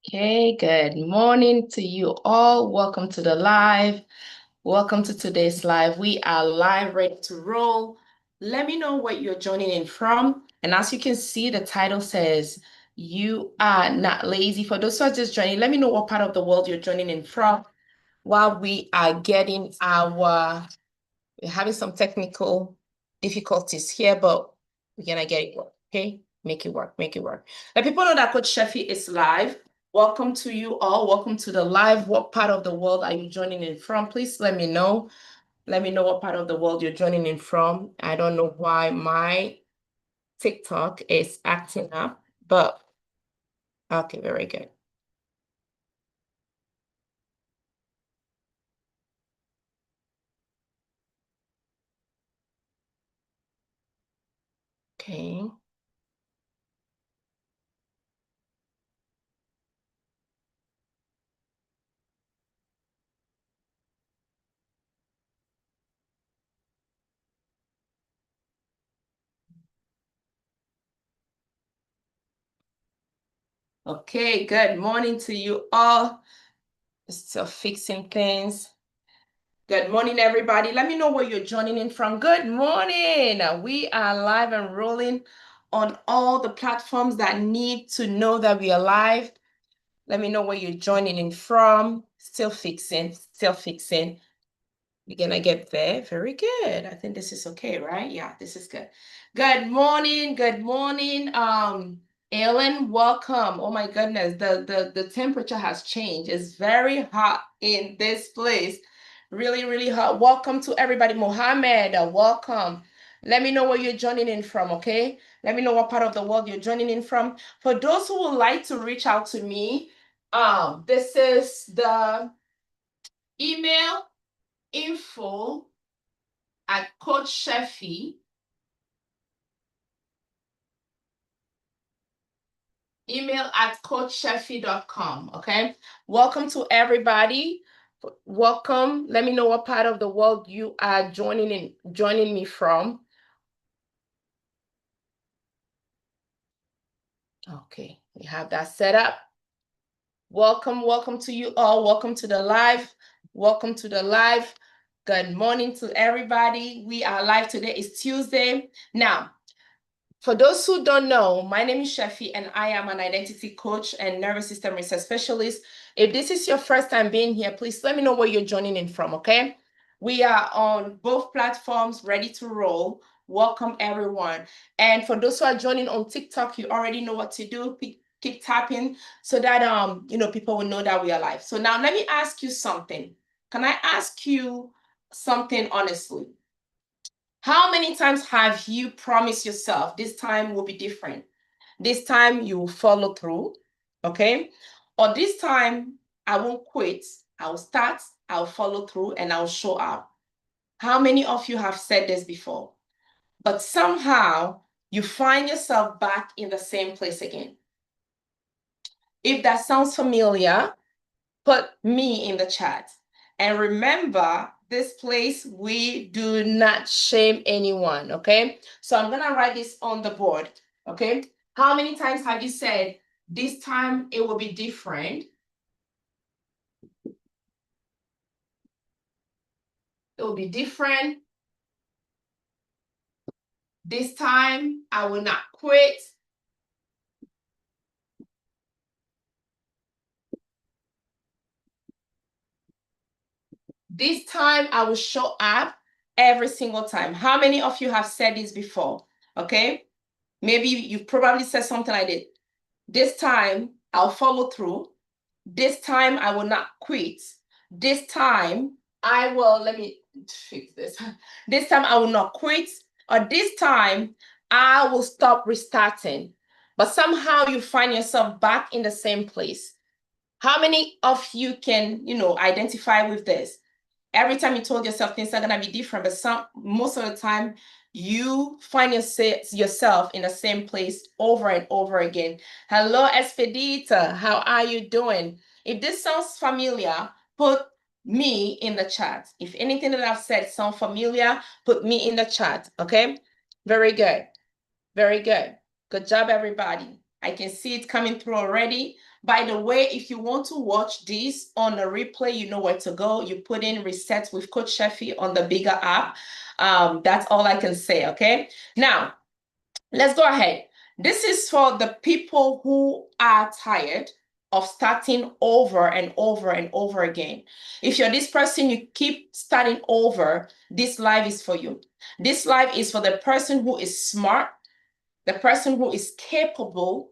Okay, good morning to you all. Welcome to the live. Welcome to today's live. We are live, ready to roll. Let me know what you're joining in from. And as you can see, the title says, You Are Not Lazy. For those who are just joining, let me know what part of the world you're joining in from while we are getting we're having some technical difficulties here, but we're gonna get it work, okay? Make it work, make it work. Let people know that Coach Sheffy is live. Welcome to you all. Welcome to the live. What part of the world are you joining in from? Please let me know. Let me know what part of the world you're joining in from. I don't know why my TikTok is acting up, but okay, very good. Okay. Okay, good morning to you all. Still fixing things. Good morning, everybody. Let me know where you're joining in from. Good morning. We are live and rolling on all the platforms that need to know that we are live. Let me know where you're joining in from. Still fixing, still fixing. We're gonna get there. Very good. I think this is okay, right? Yeah, this is good. Good morning. Good morning. Ellen, welcome. Oh my goodness, the temperature has changed. It's very hot in this place. Really, really hot. Welcome to everybody. Mohammed, welcome. Let me know where you're joining in from, okay? Let me know what part of the world you're joining in from. For those who would like to reach out to me, this is the email info at Coach Sheffy, email at coachsheffy.com. Okay. Welcome to everybody. Welcome. Let me know what part of the world you are joining me from. Okay, we have that set up. Welcome to you all. Welcome to the live. Welcome to the live. Good morning to everybody. We are live today. It's Tuesday. Now, for those who don't know, my name is Sheffy and I am an identity coach and nervous system research specialist. If this is your first time being here, please let me know where you're joining in from, okay? We are on both platforms, ready to roll. Welcome, everyone. And for those who are joining on TikTok, you already know what to do. Keep tapping so that people will know that we are live. So now let me ask you something. Can I ask you something honestly? How many times have you promised yourself this time will be different? This time you will follow through, okay? Or this time I won't quit. I'll start, I'll follow through, and I'll show up. How many of you have said this before? But somehow you find yourself back in the same place again. If that sounds familiar, put me in the chat. And remember, this place, we do not shame anyone, okay? So I'm gonna write this on the board, okay? How many times have you said, this time it will be different? It will be different. This time I will not quit. This time I will show up every single time. How many of you have said this before? Okay. Maybe you've probably said something like this. This time I'll follow through. This time I will not quit. This time I will, let me fix this. This time I will not quit. Or this time I will stop restarting. But somehow you find yourself back in the same place. How many of you can, identify with this? Every time you told yourself things are gonna be different, but most of the time you find yourself in the same place over and over again. Hello, Expedita, how are you doing? If this sounds familiar, put me in the chat. If anything that I've said sounds familiar, put me in the chat, okay? Very good, very good. Good job, everybody. I can see it coming through already. By the way, if you want to watch this on a replay, you know where to go. You put in Reset with Coach Sheffy on the bigger app. That's all I can say, okay? Now, let's go ahead. This is for the people who are tired of starting over and over and over again. If you're this person, you keep starting over, this live is for you. This live is for the person who is smart, the person who is capable,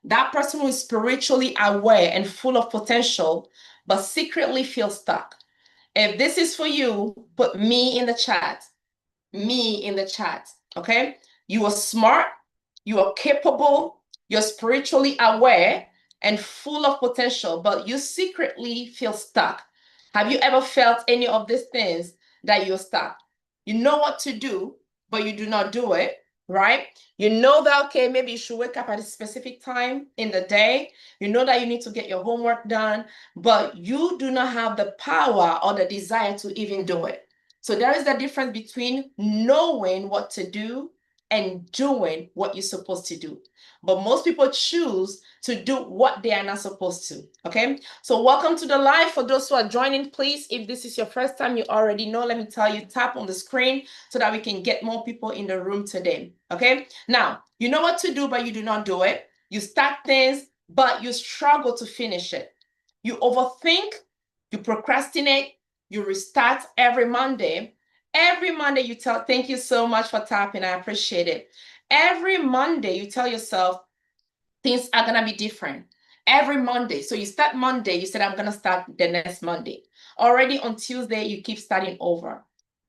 that person who is spiritually aware and full of potential, but secretly feels stuck. If this is for you, put me in the chat. Me in the chat, okay? You are smart, you are capable, you're spiritually aware and full of potential, but you secretly feel stuck. Have you ever felt any of these things that you're stuck? You know what to do, but you do not do it, right? You know that, okay, maybe you should wake up at a specific time in the day. You know that you need to get your homework done, but you do not have the power or the desire to even do it. So there is a difference between knowing what to do and doing what you're supposed to do. But most people choose to do what they are not supposed to, okay? So welcome to the live. For those who are joining, please, if this is your first time, you already know, let me tell you, tap on the screen so that we can get more people in the room today, okay? Now, you know what to do, but you do not do it. You start things, but you struggle to finish it. You overthink, you procrastinate, you restart every Monday. Every Monday you tell, thank you so much for tapping, I appreciate it. Every Monday you tell yourself things are gonna be different. Every Monday. So you start Monday, you said, I'm gonna start the next Monday. Already on Tuesday, you keep starting over,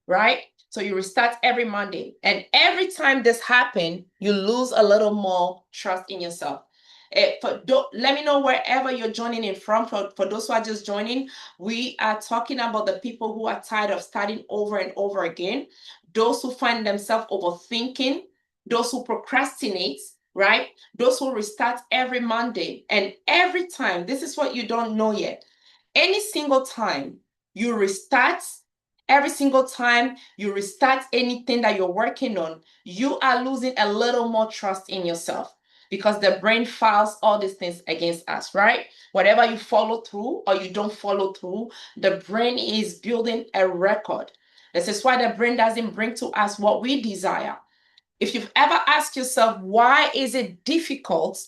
right? So you restart every Monday. And every time this happens, you lose a little more trust in yourself. Let me know wherever you're joining in from. For those who are just joining, we are talking about the people who are tired of starting over and over again, those who find themselves overthinking, those who procrastinate, right? Those who restart every Monday. And every time, this is what you don't know yet. Any single time you restart, every single time you restart anything that you're working on, you are losing a little more trust in yourself, because the brain files all these things against us, right? Whatever you follow through or you don't follow through, the brain is building a record. This is why the brain doesn't bring to us what we desire. If you've ever asked yourself, why is it difficult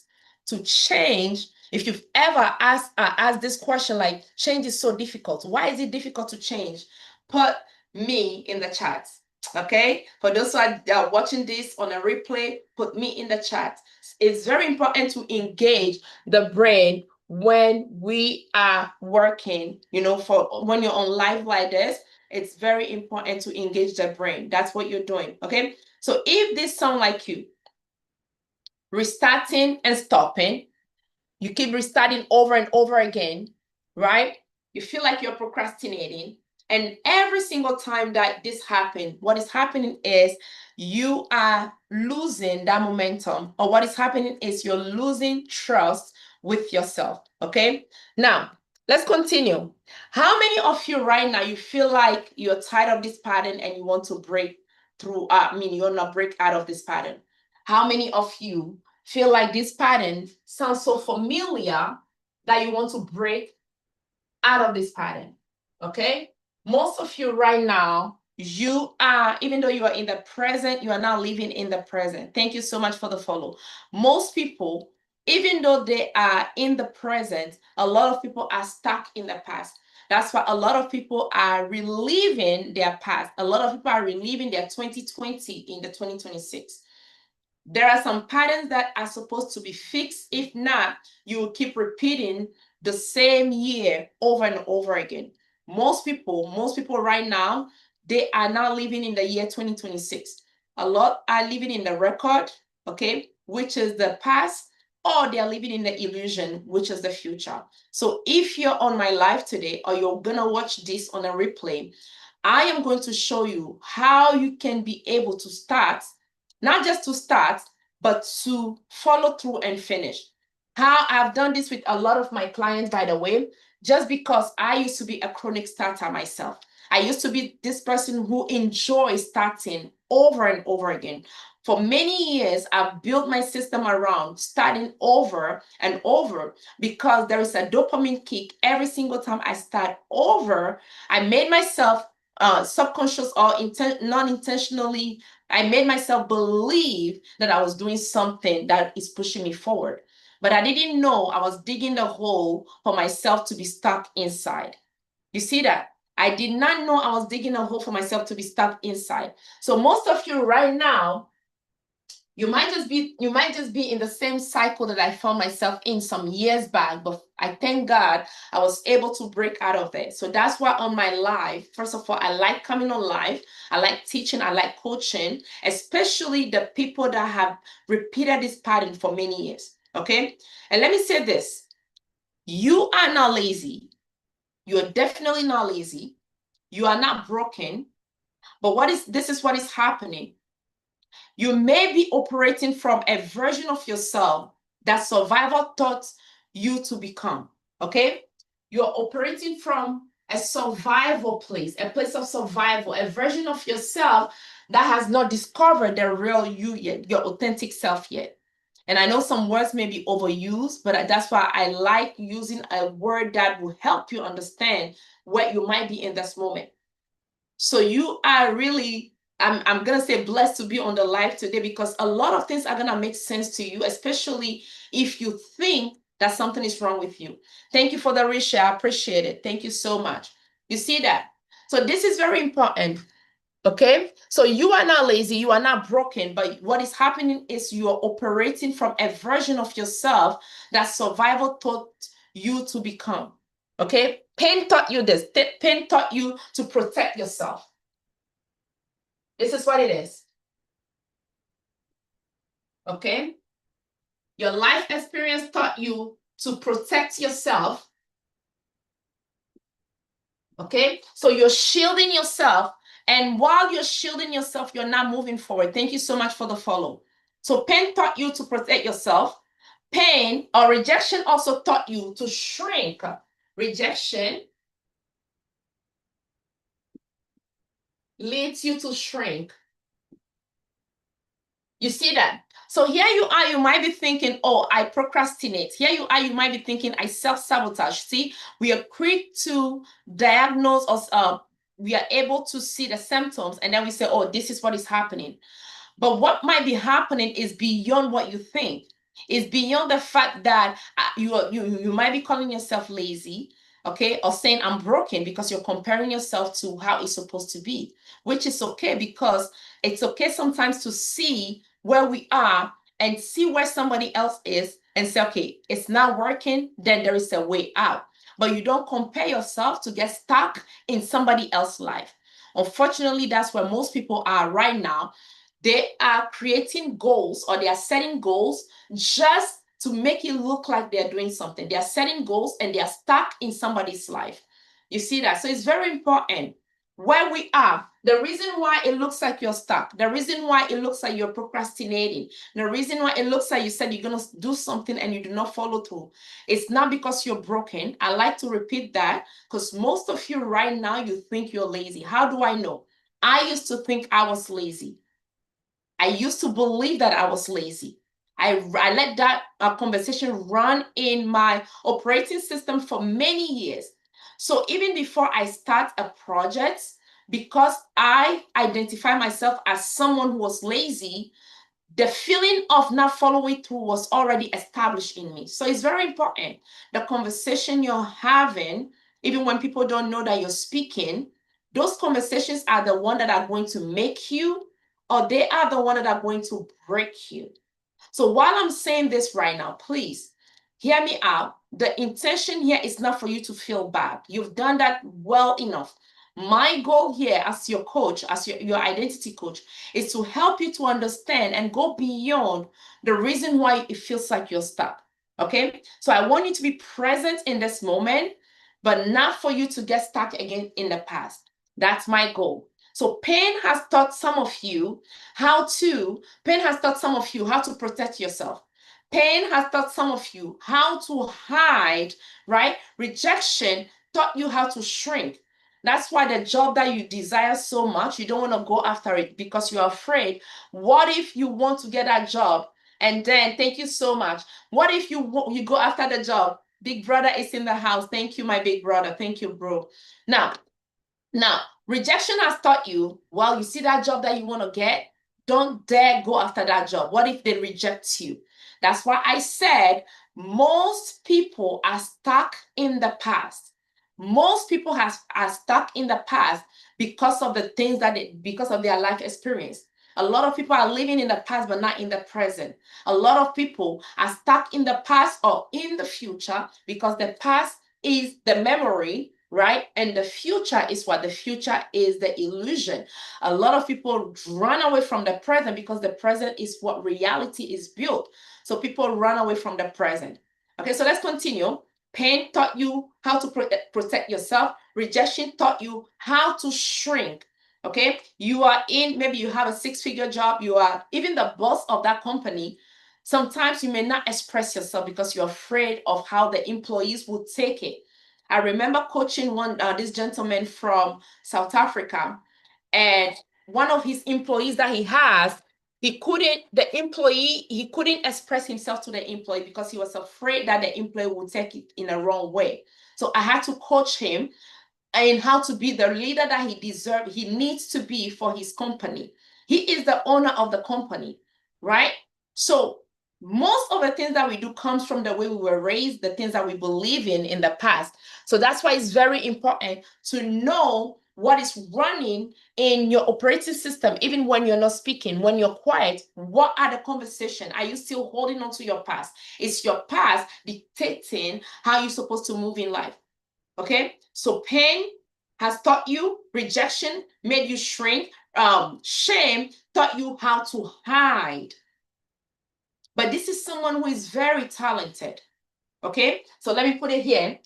to change? If you've ever asked this question, like, change is so difficult, why is it difficult to change? Put me in the chat, okay? For those who are watching this on a replay, put me in the chat. It's very important to engage the brain when we are working, for when you're on live like this. It's very important to engage the brain. That's what you're doing, okay? So if this sounds like you, restarting and stopping, you keep restarting over and over again, right? You feel like you're procrastinating. And every single time that this happens, what is happening is you are losing that momentum, or what is happening is you're losing trust with yourself, okay? Now, let's continue. How many of you right now, you feel like you're tired of this pattern and you want to break through, you want to break out of this pattern? How many of you feel like this pattern sounds so familiar that you want to break out of this pattern? Okay? Most of you right now, you are, even though you are in the present, you are now living in the present. Thank you so much for the follow. Most people, even though they are in the present, a lot of people are stuck in the past. That's why a lot of people are reliving their past. A lot of people are reliving their 2020 in the 2026. There are some patterns that are supposed to be fixed. If not, you will keep repeating the same year over and over again. Most people right now, they are now living in the year 2026. A lot are living in the record, okay, which is the past, or they are living in the illusion, which is the future. So if you're on my live today, or you're gonna watch this on a replay, I am going to show you how you can be able to start, not just to start, but to follow through and finish. How I've done this with a lot of my clients, by the way, just because I used to be a chronic starter myself. I used to be this person who enjoys starting over and over again. For many years, I've built my system around starting over and over because there is a dopamine kick every single time I start over. I made myself subconscious or non-intentionally, I made myself believe that I was doing something that is pushing me forward. But I didn't know I was digging the hole for myself to be stuck inside. You see that? I did not know I was digging a hole for myself to be stuck inside. So most of you right now, you might just be in the same cycle that I found myself in some years back, but I thank God I was able to break out of it. So that's why on my live, first of all, I like coming on live. I like teaching, I like coaching, especially the people that have repeated this pattern for many years. Okay? And let me say this. You are not lazy. You're definitely not lazy. You are not broken. But this is what is happening. You may be operating from a version of yourself that survival taught you to become. Okay? You're operating from a survival place, a place of survival, a version of yourself that has not discovered the real you yet, your authentic self yet. And I know some words may be overused, but that's why I like using a word that will help you understand where you might be in this moment. So you are really, I'm going to say blessed to be on the live today because a lot of things are going to make sense to you, especially if you think that something is wrong with you. Thank you for the reshare. I appreciate it. Thank you so much. You see that? So this is very important. Okay, so you are not lazy, you are not broken, but what is happening is you are operating from a version of yourself that survival taught you to become. Okay, pain taught you this. Pain taught you to protect yourself. This is what it is. Okay, your life experience taught you to protect yourself. Okay, so you're shielding yourself. And while you're shielding yourself, you're not moving forward. Thank you so much for the follow. So pain taught you to protect yourself. Pain or rejection also taught you to shrink. Rejection leads you to shrink. You see that? So here you are, you might be thinking, oh, I procrastinate. Here you are, you might be thinking, I self-sabotage. See, we are quick to diagnose us, we are able to see the symptoms, and then we say, oh, this is what is happening. But what might be happening is beyond what you think. It's beyond the fact that you might be calling yourself lazy, okay, or saying I'm broken because you're comparing yourself to how it's supposed to be, which is okay because it's okay sometimes to see where we are and see where somebody else is and say, okay, it's not working, then there is a way out. But you don't compare yourself to get stuck in somebody else's life. Unfortunately, that's where most people are right now. They are creating goals or they are setting goals just to make it look like they're doing something. They are setting goals and they are stuck in somebody's life. You see that? So it's very important where we are. The reason why it looks like you're stuck, the reason why it looks like you're procrastinating, the reason why it looks like you said you're going to do something and you do not follow through, it's not because you're broken. I like to repeat that because most of you right now, you think you're lazy. How do I know? I used to think I was lazy. I used to believe that I was lazy. I let that conversation run in my operating system for many years. So even before I start a project, because I identify myself as someone who was lazy, the feeling of not following through was already established in me. So it's very important. The conversation you're having, even when people don't know that you're speaking, those conversations are the one that are going to make you, or they are the one that are going to break you. So while I'm saying this right now, please hear me out. The intention here is not for you to feel bad. You've done that well enough. My goal here as your coach, as your identity coach, is to help you to understand and go beyond the reason why it feels like you're stuck. Okay? So I want you to be present in this moment, but not for you to get stuck again in the past. That's my goal. So pain has taught some of you pain has taught some of you how to protect yourself. Pain has taught some of you how to hide, right? Rejection taught you how to shrink. That's why the job that you desire so much, you don't want to go after it because you're afraid. What if you want to get that job and then, thank you so much. What if you go after the job? Big brother is in the house. Thank you, my big brother. Thank you, bro. Now, rejection has taught you, well, you see that job that you want to get, don't dare go after that job. What if they reject you? That's why I said most people are stuck in the past. Most people are stuck in the past because of the things because of their life experience. A lot of people are living in the past but not in the present. A lot of people are stuck in the past or in the future because the past is the memory, right? And the future is what? The future is the illusion. A lot of people run away from the present because the present is what reality is built. So people run away from the present. Okay, so let's continue. Pain taught you how to protect yourself. Rejection taught you how to shrink. Okay, you are maybe you have a six-figure job, you are even the boss of that company. Sometimes you may not express yourself because you're afraid of how the employees will take it. I remember coaching this gentleman from South Africa, and one of his employees that he has, he couldn't express himself to the employee because he was afraid that the employee would take it in a wrong way. So I had to coach him in how to be the leader that he needs to be for his company. He is the owner of the company, right? So most of the things that we do comes from the way we were raised, the things that we believe in the past. So that's why it's very important to know what is running in your operating system, even when you're not speaking, when you're quiet. What are the conversations? Are you still holding on to your past? Is your past dictating how you're supposed to move in life? Okay, so pain has taught you, rejection made you shrink, shame taught you how to hide. But this is someone who is very talented. Okay, so let me put it here.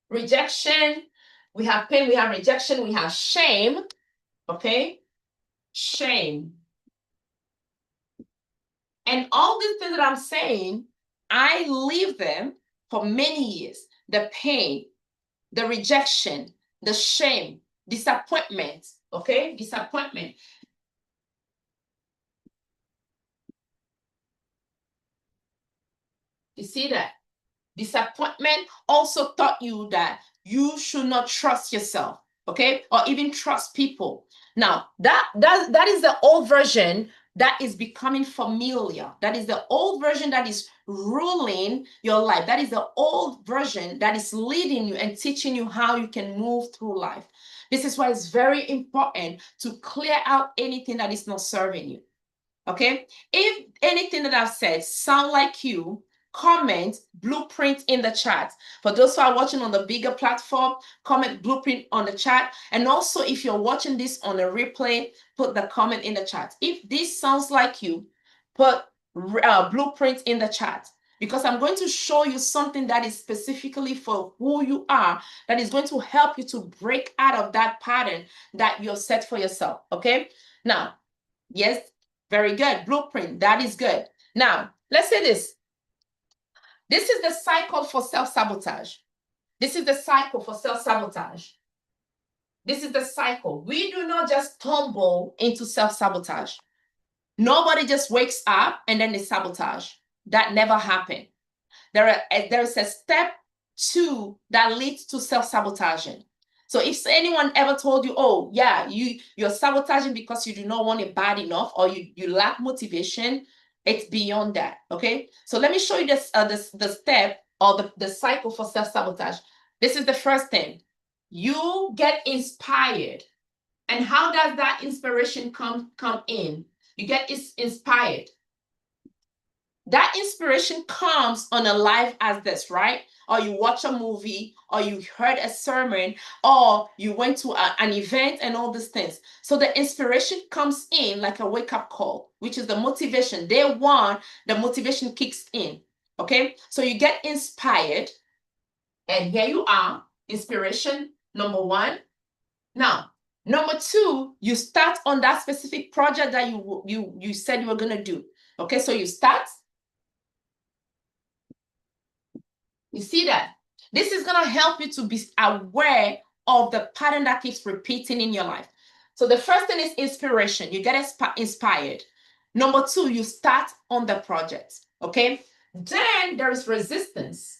Rejection, we have pain, we have rejection, we have shame. Okay, shame. And all these things that I'm saying, I live them for many years. The pain, the rejection, the shame, disappointment, okay? Disappointment. You see that? Disappointment also taught you that you should not trust yourself, okay? Or even trust people. Now, that is the old version that is becoming familiar. That is the old version that is ruling your life. That is the old version that is leading you and teaching you how you can move through life. This is why it's very important to clear out anything that is not serving you. Okay? If anything that I've said sound like you, comment blueprint in the chat. For those who are watching on the bigger platform, comment blueprint on the chat. And also, if you're watching this on a replay, put the comment in the chat. If this sounds like you, put blueprint in the chat, because I'm going to show you something that is specifically for who you are, that is going to help you to break out of that pattern that you're set for yourself. Okay? Now, yes, very good. Blueprint, that is good. Now, let's say this. This is the cycle for self-sabotage. This is the cycle for self-sabotage. This is the cycle. We do not just tumble into self-sabotage. Nobody just wakes up and then they sabotage. That never happened. There is a step 2 that leads to self-sabotaging. So if anyone ever told you, oh, yeah, you're sabotaging because you do not want it bad enough or you lack motivation, it's beyond that, okay? So let me show you this, the step or the cycle for self-sabotage. This is the first thing. You get inspired. And how does that inspiration come in? You get inspired. That inspiration comes on a live as this, right? Or you watch a movie, or you heard a sermon, or you went to an event and all these things. So the inspiration comes in like a wake-up call, which is the motivation. Day one, the motivation kicks in, okay? So you get inspired, and here you are, inspiration number 1. Now, number 2, you start on that specific project that you said you were going to do, okay? So you start. You see that? This is going to help you to be aware of the pattern that keeps repeating in your life. So the first thing is inspiration. You get inspired. Number two, you start on the project. Okay. Then there is resistance.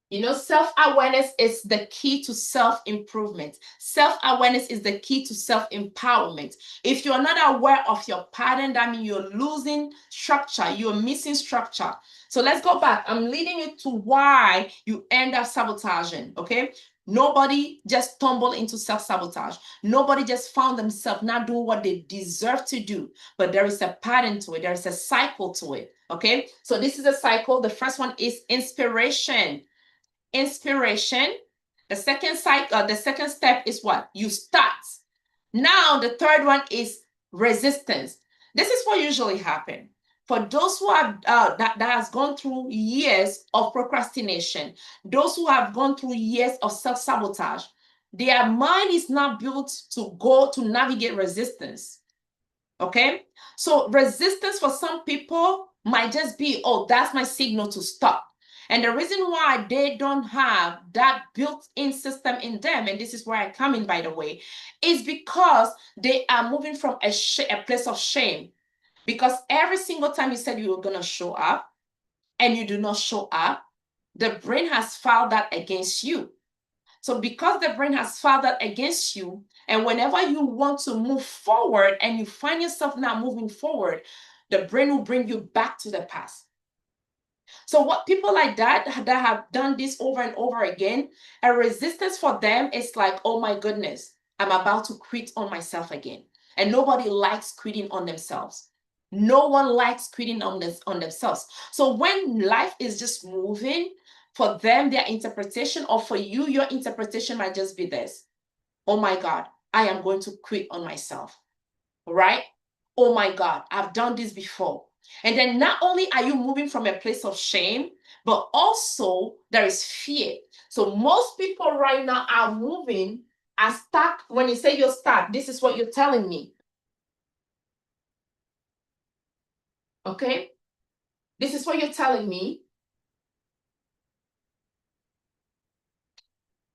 You know, self-awareness is the key to self-improvement. Self-awareness is the key to self-empowerment. If you're not aware of your pattern, that means you're losing structure, you're missing structure. So let's go back. I'm leading you to why you end up sabotaging, okay? Nobody just stumbled into self-sabotage. Nobody just found themselves not doing what they deserve to do, but there is a pattern to it. There is a cycle to it, okay? So this is a cycle. The first one is inspiration. Inspiration. The second step is what? You start. Now the third one is resistance. This is what usually happens. For those who have that has gone through years of procrastination, those who have gone through years of self-sabotage, their mind is not built to go to navigate resistance. Okay? So resistance for some people might just be, oh, that's my signal to stop. And the reason why they don't have that built-in system in them, and this is where I come in, by the way, is because they are moving from a place of shame. Because every single time you said you were going to show up and you do not show up, the brain has filed that against you. So because the brain has filed that against you, and whenever you want to move forward and you find yourself not moving forward, the brain will bring you back to the past. So what people like that have done this over and over again, a resistance for them is like, oh my goodness, I'm about to quit on myself again. And nobody likes quitting on themselves. No one likes quitting on themselves. So when life is just moving, for them, their interpretation, or for you, your interpretation might just be this. Oh my God, I am going to quit on myself. Right? Oh my God, I've done this before. And then not only are you moving from a place of shame, but also there is fear. So most people right now are moving, are stuck. When you say you're stuck, this is what you're telling me. Okay? This is what you're telling me.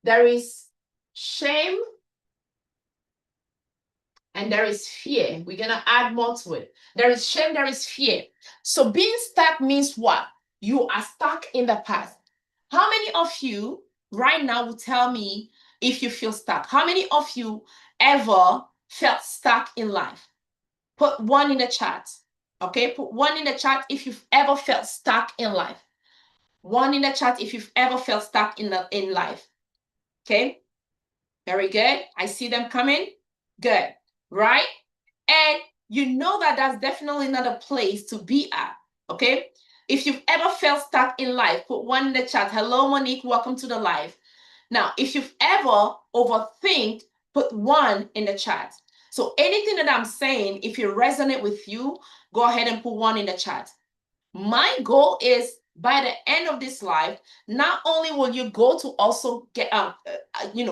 There is shame and there is fear. We're going to add more to it. There is shame, there is fear. So being stuck means what? You are stuck in the past. How many of you right now will tell me if you feel stuck? How many of you ever felt stuck in life? Put one in the chat. Okay, put one in the chat if you've ever felt stuck in life. One in the chat if you've ever felt stuck in life. Okay, very good. I see them coming. Good, right? And you know that that's definitely not a place to be at. Okay, if you've ever felt stuck in life, put one in the chat. Hello, Monique. Welcome to the live. Now, if you've ever overthink, put one in the chat. So anything that I'm saying, if it resonates with you, go ahead and put one in the chat. My goal is by the end of this life, not only will you go to also get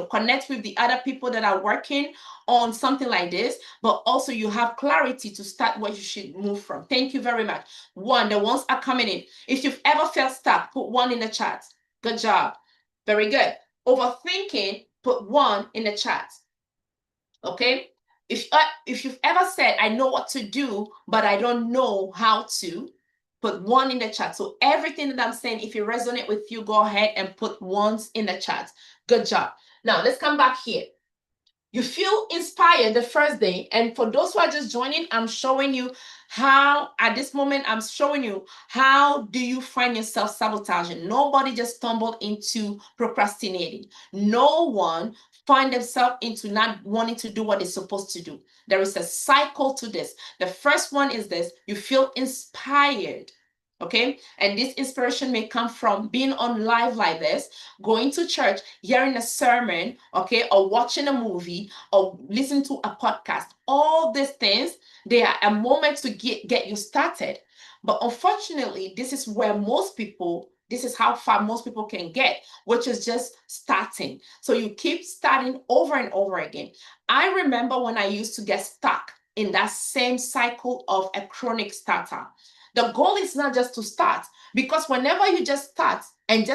connect with the other people that are working on something like this, but also you have clarity to start what you should move from. Thank you very much. One, the ones are coming in. If you've ever felt stuck, put one in the chat. Good job. Very good. Overthinking, put one in the chat. Okay? If you've ever said, I know what to do, but I don't know how to, put one in the chat. So everything that I'm saying, if it resonates with you, go ahead and put ones in the chat. Good job. Now, let's come back here. You feel inspired the first day. And for those who are just joining, I'm showing you how, at this moment, I'm showing you how do you find yourself sabotaging. Nobody just stumbled into procrastinating. No one find themselves into not wanting to do what they're supposed to do. There is a cycle to this. The first one is this: you feel inspired. Okay, and this inspiration may come from being on live like this, going to church, hearing a sermon, okay, or watching a movie, or listening to a podcast. All these things, they are a moment to get you started. But unfortunately, this is where this is how far most people can get, which is just starting. So you keep starting over and over again. I remember when I used to get stuck in that same cycle of a chronic starter. The goal is not just to start, because whenever you just start and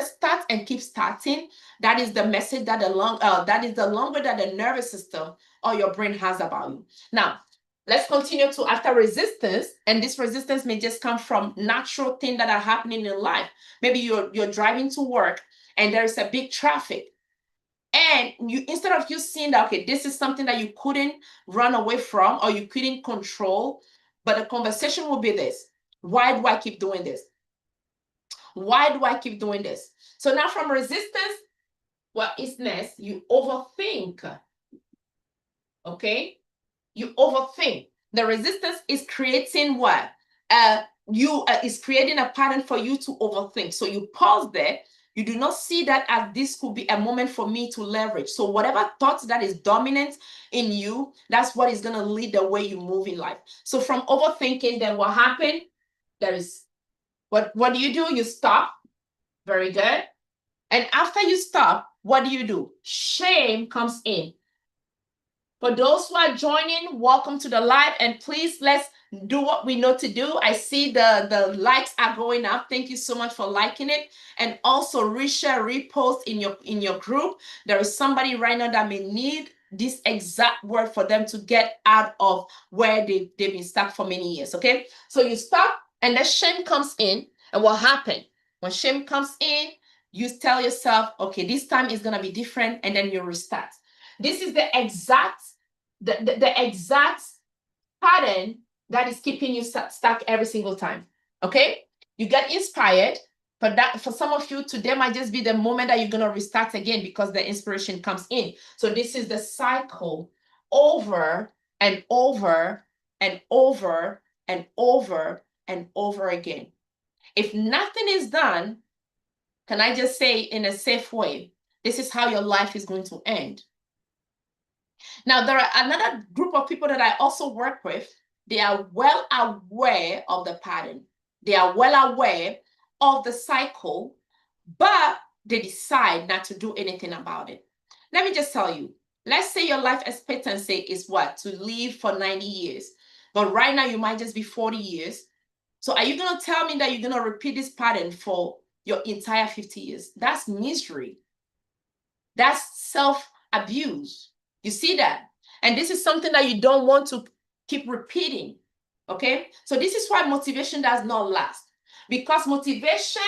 keep starting, that is the message that that is the longer that the nervous system or your brain has about you. Now, let's continue to after resistance, and this resistance may just come from natural things that are happening in life. Maybe you're driving to work and there's a big traffic. And you, instead of you seeing that, okay, this is something that you couldn't run away from or you couldn't control, but the conversation will be this: why do I keep doing this? Why do I keep doing this? So now from resistance, well, it's next, you overthink. Okay? You overthink. The resistance is creating what? Is creating a pattern for you to overthink. So you pause there. You do not see that as this could be a moment for me to leverage. So whatever thoughts that is dominant in you, that's what is going to lead the way you move in life. So from overthinking, then what happened? There is, what do? You stop. Very good. And after you stop, what do? Shame comes in. For those who are joining, welcome to the live, and please let's do what we know to do. I see the likes are going up. Thank you so much for liking it, and also reshare, repost in your group. There is somebody right now that may need this exact word for them to get out of where they've been stuck for many years. Okay, so you stop, and then shame comes in, and what happened when shame comes in? You tell yourself, okay, this time is gonna be different, and then you restart. This is the exact pattern that is keeping you stuck every single time. Okay? You get inspired, but that for some of you, today might just be the moment that you're gonna restart again because the inspiration comes in. So this is the cycle over and over and over and over and over again. If nothing is done, can I just say in a safe way, this is how your life is going to end. Now, there are another group of people that I also work with. They are well aware of the pattern. They are well aware of the cycle, but they decide not to do anything about it. Let me just tell you, let's say your life expectancy is what? To live for 90 years. But right now, you might just be 40 years. So are you going to tell me that you're going to repeat this pattern for your entire 50 years? That's misery. That's self-abuse. You see that? And this is something that you don't want to keep repeating. Okay? So this is why motivation does not last. Because motivation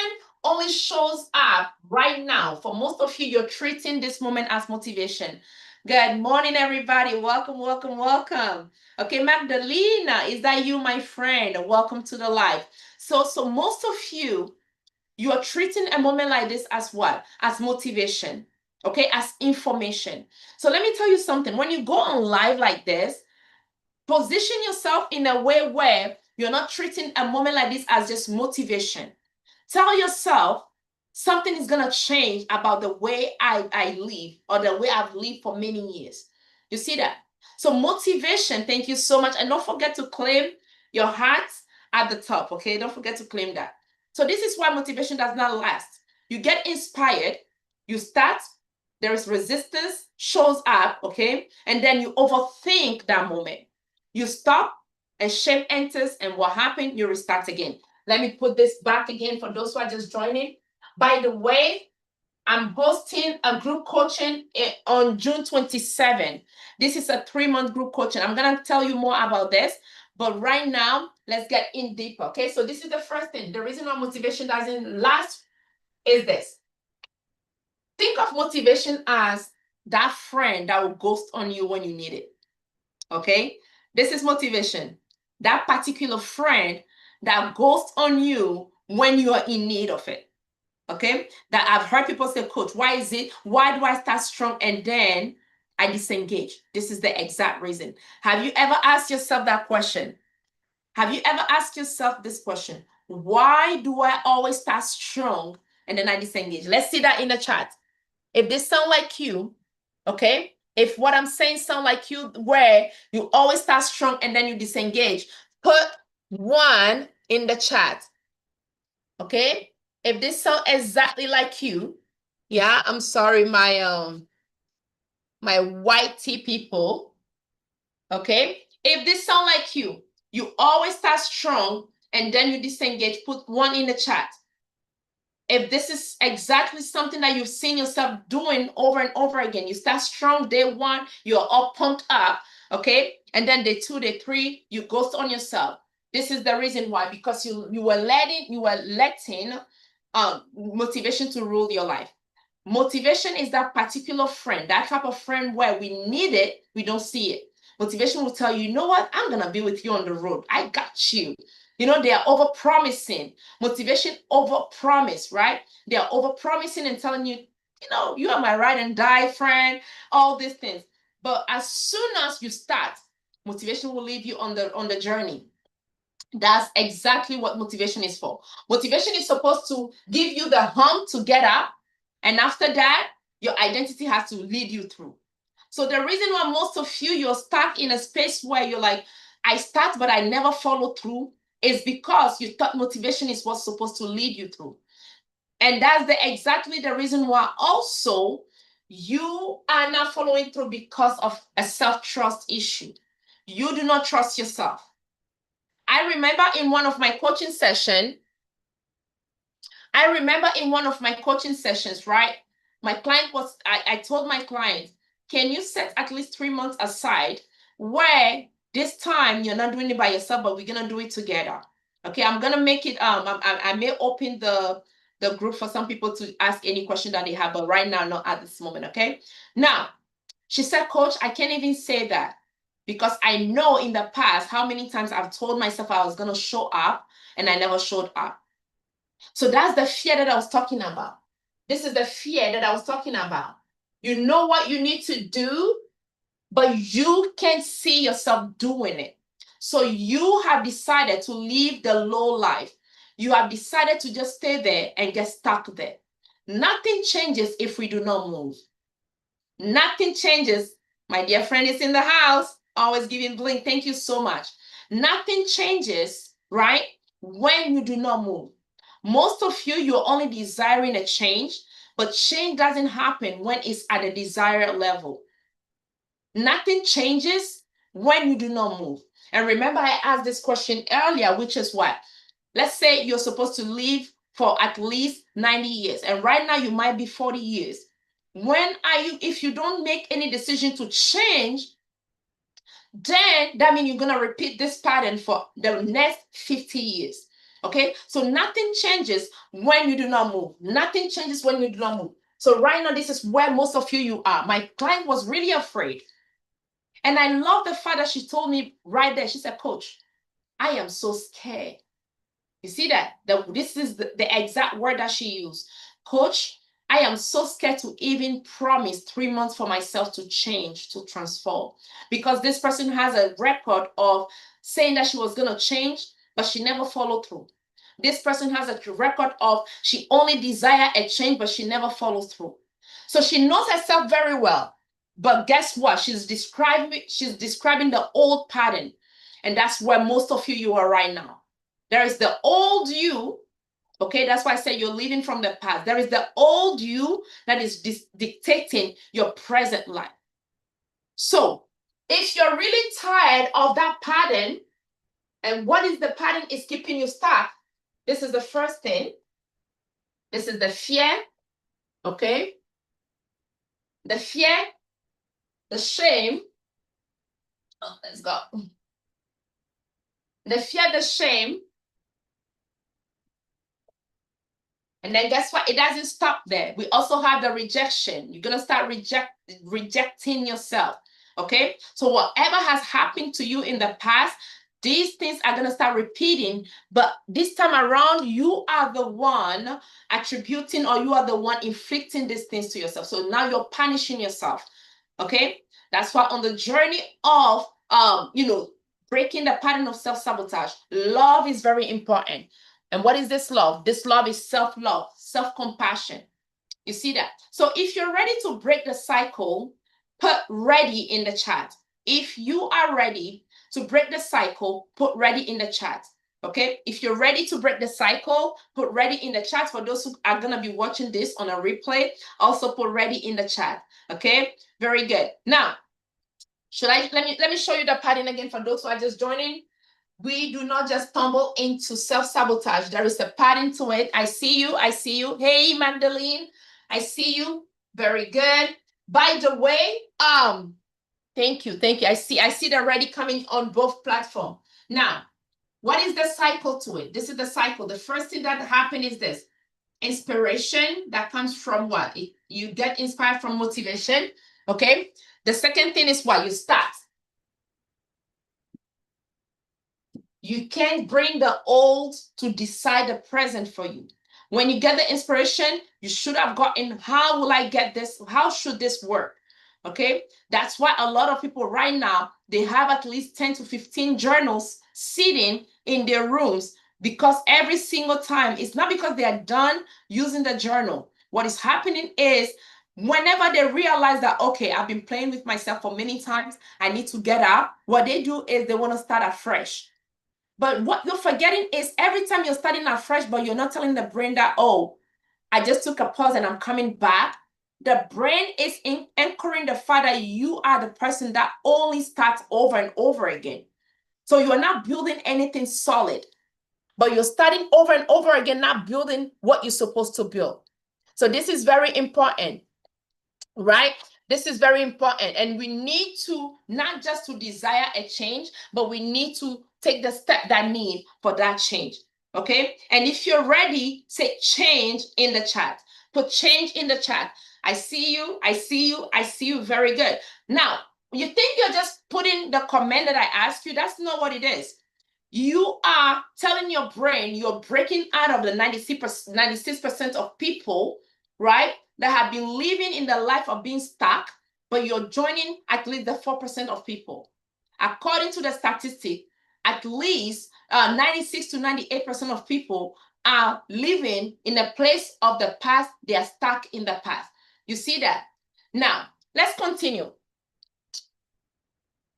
only shows up right now. For most of you, you're treating this moment as motivation. Good morning, everybody. Welcome, welcome, welcome. Okay, Magdalena, is that you, my friend? Welcome to the live. So most of you, you are treating a moment like this as what? As motivation. Okay, as information. So let me tell you something. When you go on live like this, position yourself in a way where you're not treating a moment like this as just motivation. Tell yourself something is going to change about the way I live or the way I've lived for many years. You see that? So motivation, thank you so much. And don't forget to claim your heart at the top, okay? Don't forget to claim that. So this is why motivation does not last. You get inspired, you start, there is resistance, shows up, okay? And then you overthink that moment. You stop, and shame enters, and what happened? You restart again. Let me put this back again for those who are just joining. By the way, I'm hosting a group coaching on June 27. This is a 3-month group coaching. I'm going to tell you more about this. But right now, let's get in deeper, okay? So this is the first thing. The reason why motivation doesn't last is this. Think of motivation as that friend that will ghost on you when you need it, okay? This is motivation. That particular friend that ghosts on you when you are in need of it, okay? That I've heard people say, Coach, why do I start strong and then I disengage? This is the exact reason. Have you ever asked yourself that question? Have you ever asked yourself this question? Why do I always start strong and then I disengage? Let's see that in the chat. If this sound like you, okay? If what I'm saying sound like you, where you always start strong and then you disengage, put 1 in the chat, okay? If this sound exactly like you, yeah, I'm sorry, my white tea people, okay? If this sound like you always start strong and then you disengage, put 1 in the chat. If this is exactly something that you've seen yourself doing over and over again, you start strong day 1, you're all pumped up, okay? And then day 2, day 3, you ghost on yourself. This is the reason why, because you were letting motivation to rule your life. Motivation is that particular friend, that type of friend where we need it, we don't see it. Motivation will tell you, you know what? I'm going to be with you on the road. I got you. You know, they are over-promising. Motivation over-promise, right? They are over-promising and telling you, you know, you are my ride and die friend, all these things. But as soon as you start, motivation will lead you on the journey. That's exactly what motivation is for. Motivation is supposed to give you the hump to get up. And after that, your identity has to lead you through. So the reason why most of you're stuck in a space where you're like, I start, but I never follow through, is because you thought motivation is what's supposed to lead you through. And that's exactly the reason why also you are not following through, because of a self-trust issue. You do not trust yourself. I remember in one of my coaching sessions, right? My client was, I told my client, can you set at least 3 months aside where this time you're not doing it by yourself, but we're going to do it together. Okay, I'm going to make it, I may open the group for some people to ask any question that they have, but right now, not at this moment, okay? Now, she said, Coach, I can't even say that, because I know in the past how many times I've told myself I was going to show up and I never showed up. So that's the fear that I was talking about. This is the fear that I was talking about. You know what you need to do, but you can't see yourself doing it. So you have decided to live the low life. You have decided to just stay there and get stuck there. Nothing changes if we do not move. Nothing changes. My dear friend is in the house, always giving blink. Thank you so much. Nothing changes, right, when you do not move. Most of you're only desiring a change, but change doesn't happen when it's at a desired level. Nothing changes when you do not move. And remember, I asked this question earlier, which is what? Let's say you're supposed to live for at least 90 years, and right now you might be 40 years. When are you, if you don't make any decision to change, then that means you're going to repeat this pattern for the next 50 years. Okay, so nothing changes when you do not move. Nothing changes when you do not move. So right now, this is where most of you are. My client was really afraid. And I love the fact that she told me right there, she said, Coach, I am so scared. You see that? This is the exact word that she used. Coach, I am so scared to even promise 3 months for myself to change, to transform. Because this person has a record of saying that she was going to change, but she never followed through. This person has a record of she only desire a change, but she never follows through. So she knows herself very well. But guess what? She's describing the old pattern. And that's where most of you are right now. There is the old you. Okay, that's why I say you're living from the past. There is the old you that is dictating your present life. So if you're really tired of that pattern, and what is the pattern is keeping you stuck, this is the first thing. This is the fear, okay? The fear, the shame. Oh, let's go. The fear, the shame. And then guess what? It doesn't stop there. We also have the rejection. You're going to start rejecting yourself. Okay? So whatever has happened to you in the past, these things are going to start repeating. But this time around, you are the one attributing, or you are the one inflicting these things to yourself. So now you're punishing yourself. Okay? That's why on the journey of, breaking the pattern of self-sabotage, love is very important. And what is this love? This love is self-love, self-compassion. You see that? So if you're ready to break the cycle, put ready in the chat. If you are ready to break the cycle, put ready in the chat. Okay? If you're ready to break the cycle, put ready in the chat. For those who are going to be watching this on a replay, also put ready in the chat. Okay? Very good. Now, let me show you the pattern again for those who are just joining. We do not just stumble into self-sabotage. There is a pattern to it. I see you. I see you. Hey, Magdalene. I see you. Very good. By the way, thank you. Thank you. I see it already coming on both platforms. Now, what is the cycle to it? This is the cycle. The first thing that happens is this. Inspiration that comes from what? You get inspired from motivation. Okay. The second thing is what? You start. You can't bring the old to decide the present for you. When you get the inspiration, you should have gotten, how will I get this? How should this work? Okay. That's why a lot of people right now, they have at least 10 to 15 journals sitting in their rooms, because every single time, it's not because they are done using the journal. What is happening is, whenever they realize that, okay, I've been playing with myself for many times, I need to get up, what they do is they want to start afresh. But what you're forgetting is, every time you're starting afresh, but you're not telling the brain that, oh, I just took a pause and I'm coming back. The brain is anchoring the fact that you are the person that only starts over and over again. So you're not building anything solid, but you're starting over and over again, not building what you're supposed to build. So this is very important, right? This is very important. And we need to not just to desire a change, but we need to take the step that need for that change. Okay. And if you're ready, say change in the chat. Put change in the chat. I see you. I see you. I see you. Very good. Now, you think you're just putting the comment that I asked you. That's not what it is. You are telling your brain you're breaking out of the 96% of people, right, that have been living in the life of being stuck, but you're joining at least the 4% of people. According to the statistic, at least 96 to 98% of people are living in a place of the past. They are stuck in the past. You see that? Now, let's continue.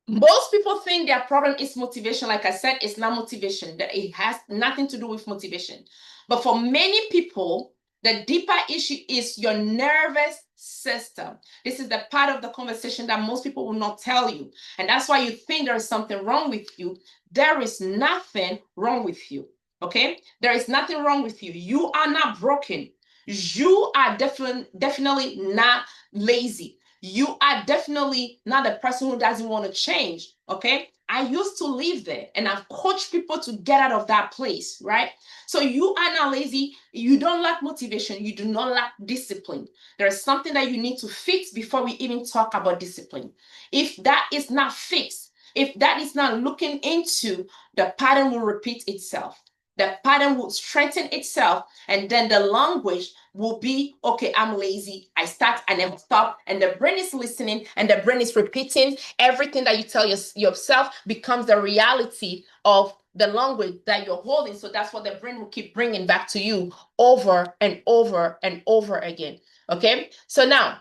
Most people think their problem is motivation. Like I said, it's not motivation. That it has nothing to do with motivation. But for many people, the deeper issue is your nervous system. This is the part of the conversation that most people will not tell you. And that's why you think there is something wrong with you. There is nothing wrong with you. Okay? There is nothing wrong with you. You are not broken. You are definitely not lazy. You are definitely not a person who doesn't want to change. Okay. I used to live there, and I've coached people to get out of that place, right? So you are not lazy. You don't lack motivation. You do not lack discipline. There is something that you need to fix before we even talk about discipline. If that is not fixed, if that is not looking into, the pattern will repeat itself. The pattern will strengthen itself, and then the language will be, okay, I'm lazy. I start, I never stop. And the brain is listening, and the brain is repeating. Everything that you tell yourself becomes the reality of the language that you're holding. So that's what the brain will keep bringing back to you over and over and over again. Okay. So now,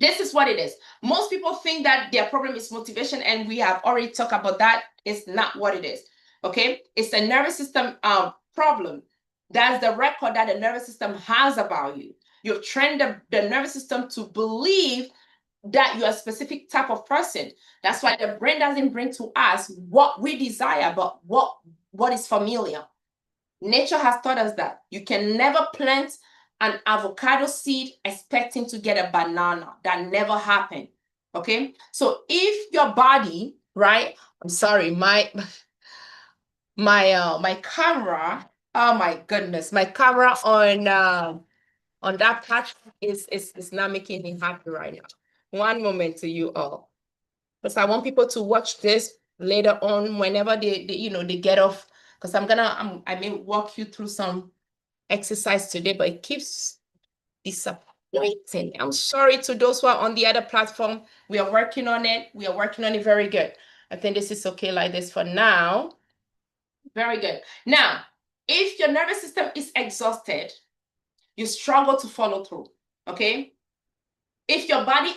this is what it is. Most people think that their problem is motivation, and we have already talked about that. It's not what it is. Okay. It's a nervous system problem. That's the record that the nervous system has about you. You've trained the nervous system to believe that you're a specific type of person. That's why the brain doesn't bring to us what we desire, but what is familiar. Nature has taught us that you can never plant an avocado seed expecting to get a banana. That never happened. Okay. So if your body, right? I'm sorry, my camera, oh my goodness, my camera on that patch is not making me happy right now. One moment to you all, because I want people to watch this later on whenever they get off, because I may walk you through some exercise today, but it keeps disappointing. I'm sorry to those who are on the other platform. We are working on it. We are working on it. Very good. I think this is okay like this for now. Very good. Now, if your nervous system is exhausted, you struggle to follow through. Okay. If your body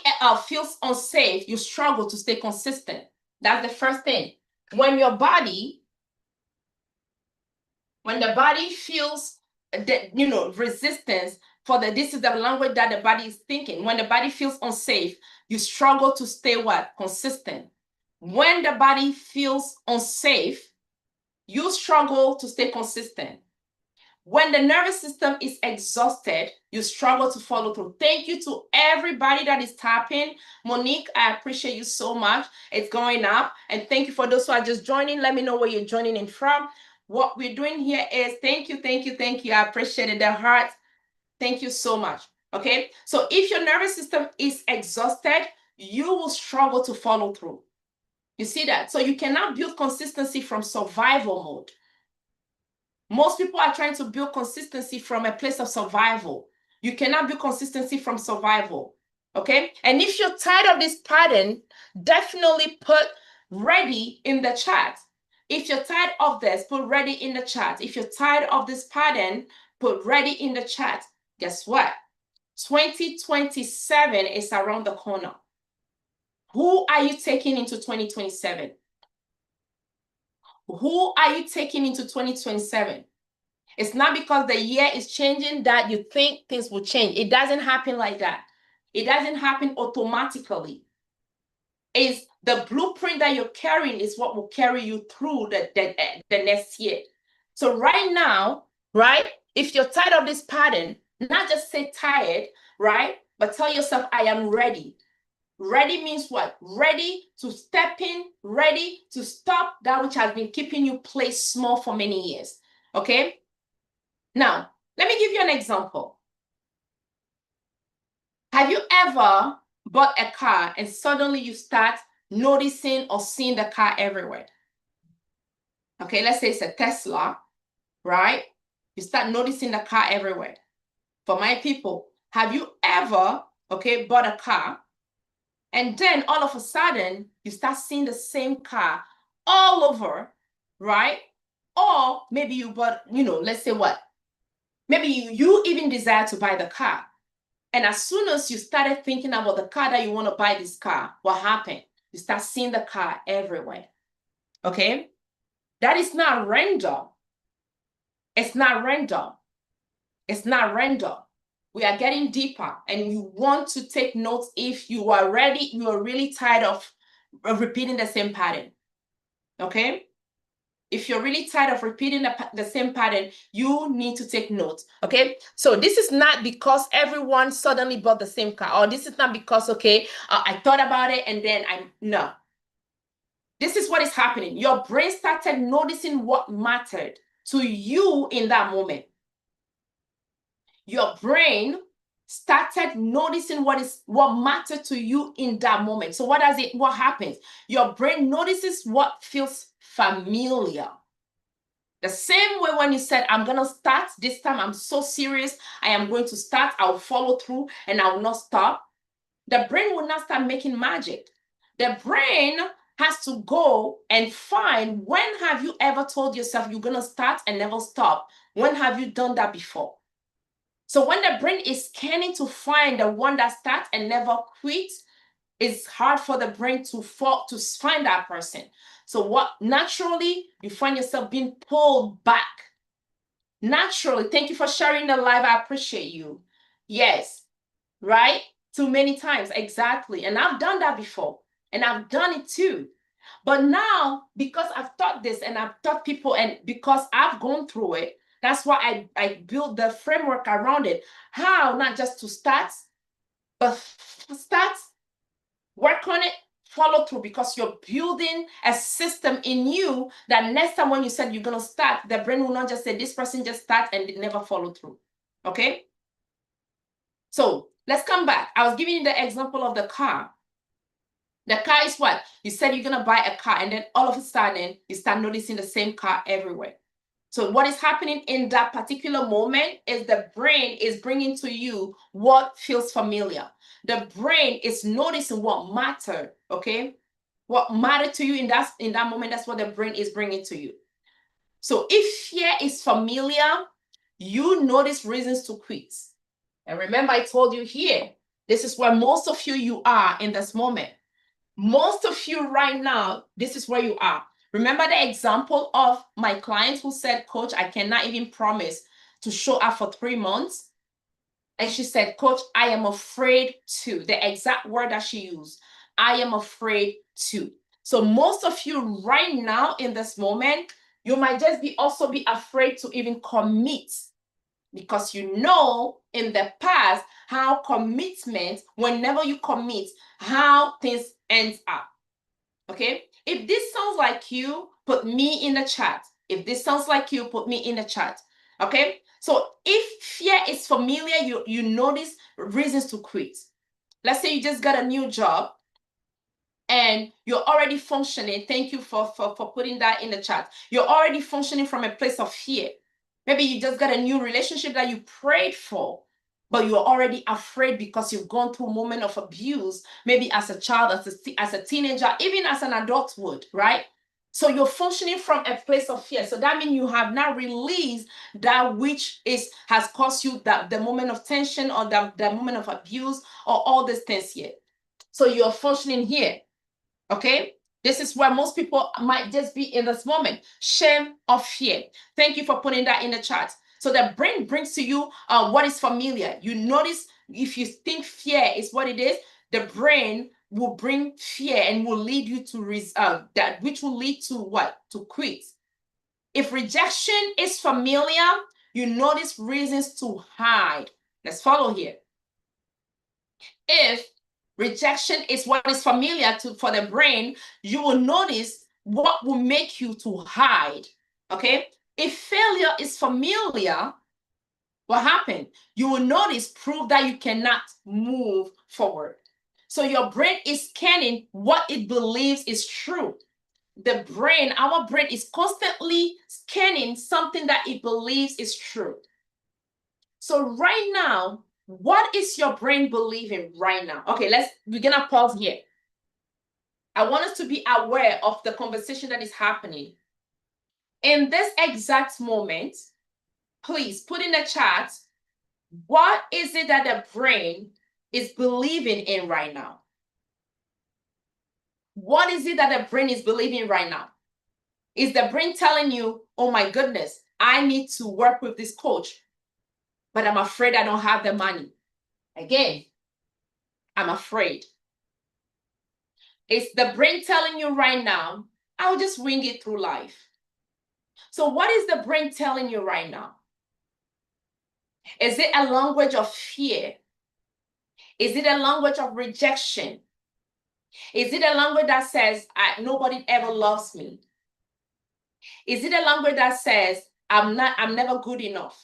feels unsafe, you struggle to stay consistent. That's the first thing. When the body feels resistance for this is the language that the body is thinking. When the body feels unsafe, you struggle to stay consistent. When the body feels unsafe, you struggle to stay consistent. When the nervous system is exhausted, you struggle to follow through. Thank you to everybody that is tapping. Monique, I appreciate you so much. It's going up. And thank you for those who are just joining. Let me know where you're joining in from. What we're doing here is thank you. I appreciate it. The heart. Thank you so much. Okay. So if your nervous system is exhausted, you will struggle to follow through. You see that? So you cannot build consistency from survival mode. Most people are trying to build consistency from a place of survival. You cannot build consistency from survival. Okay? And if you're tired of this pattern, definitely put ready in the chat. If you're tired of this, put ready in the chat. If you're tired of this pattern, put ready in the chat. Guess what? 2027 is around the corner. Who are you taking into 2027? Who are you taking into 2027? It's not because the year is changing that you think things will change. It doesn't happen like that. It doesn't happen automatically. It's the blueprint that you're carrying is what will carry you through the next year. So right now, right, if you're tired of this pattern, not just say tired, right, but tell yourself, I am ready. Ready means what? Ready to step in, ready to stop that which has been keeping you placed small for many years. Okay? Now, let me give you an example. Have you ever bought a car and suddenly you start noticing or seeing the car everywhere? Okay, let's say it's a Tesla, right? You start noticing the car everywhere. For my people, have you ever, okay, bought a car and then all of a sudden, you start seeing the same car all over, right? Or maybe you bought, let's say what? Maybe you even desire to buy the car. And as soon as you started thinking about the car that you want to buy this car, what happened? You start seeing the car everywhere. Okay? That is not random. It's not random. It's not random. We are getting deeper, and you want to take notes if you are ready, you are really tired of repeating the same pattern. Okay? If you're really tired of repeating the same pattern, you need to take notes. Okay? So this is not because everyone suddenly bought the same car, or this is not because, okay, I thought about it and then no. This is what is happening. Your brain started noticing what mattered to you in that moment. Your brain started noticing what mattered to you in that moment. So what happens? Your brain notices what feels familiar. The same way when you said, I'm going to start this time, I'm so serious, I am going to start, I'll follow through and I will not stop. The brain will not start making magic. The brain has to go and find, when have you ever told yourself you're going to start and never stop? When have you done that before? So when the brain is scanning to find the one that starts and never quits, it's hard for the brain to find that person. So what naturally, you find yourself being pulled back. Naturally, thank you for sharing the live. I appreciate you. Yes, right? Too many times, exactly. And I've done that before, and I've done it too. But now, because I've taught this and I've taught people, and because I've gone through it, that's why I built the framework around it. How, not just to start, but start, work on it, follow through, because you're building a system in you that next time when you said you're going to start, the brain will not just say, this person just start and never follow through. Okay? So let's come back. I was giving you the example of the car. The car is what? You said you're going to buy a car, and then all of a sudden, you start noticing the same car everywhere. So what is happening in that particular moment is the brain is bringing to you what feels familiar. The brain is noticing what mattered, okay? What mattered to you in that moment, that's what the brain is bringing to you. So if fear is familiar, you notice reasons to quit. And remember, I told you here, this is where most of you are in this moment. Most of you right now, this is where you are. Remember the example of my client who said, Coach, I cannot even promise to show up for 3 months. And she said, Coach, I am afraid to. The exact word that she used, I am afraid to. So most of you right now in this moment, You might just also be afraid to even commit, because you know in the past how commitment, whenever you commit, how things end up. Okay? If this sounds like you, put me in the chat. If this sounds like you, put me in the chat. Okay? So if fear is familiar, you notice reasons to quit. Let's say you just got a new job and you're already functioning. Thank you for putting that in the chat. You're already functioning from a place of fear. Maybe you just got a new relationship that you prayed for, but you're already afraid because you've gone through a moment of abuse, maybe as a child, as a teenager, even as an adulthood, right? So you're functioning from a place of fear. So that means you have not released that which has caused you the moment of tension or the moment of abuse or all these things here. So you're functioning here. Okay? This is where most people might just be in this moment. Shame or fear. Thank you for putting that in the chat. So the brain brings to you what is familiar. You notice if you think fear is what it is, the brain will bring fear and will lead you to that, which will lead to what? To quit. If rejection is familiar, you notice reasons to hide. Let's follow here. If rejection is what is familiar for the brain, you will notice what will make you to hide. Okay? If failure is familiar, what happened? You will notice proof that you cannot move forward. So your brain is scanning what it believes is true. The brain, our brain is constantly scanning something that it believes is true. So right now, what is your brain believing right now? Okay, we're gonna pause here. I want us to be aware of the conversation that is happening. In this exact moment, please put in the chat, what is it that the brain is believing in right now? What is it that the brain is believing right now? Is the brain telling you, oh my goodness, I need to work with this coach, but I'm afraid I don't have the money? Again, I'm afraid. It's the brain telling you right now, I'll just wing it through life. So what is the brain telling you right now? Is it a language of fear? Is it a language of rejection? Is it a language that says, nobody ever loves me? Is it a language that says, I'm never good enough?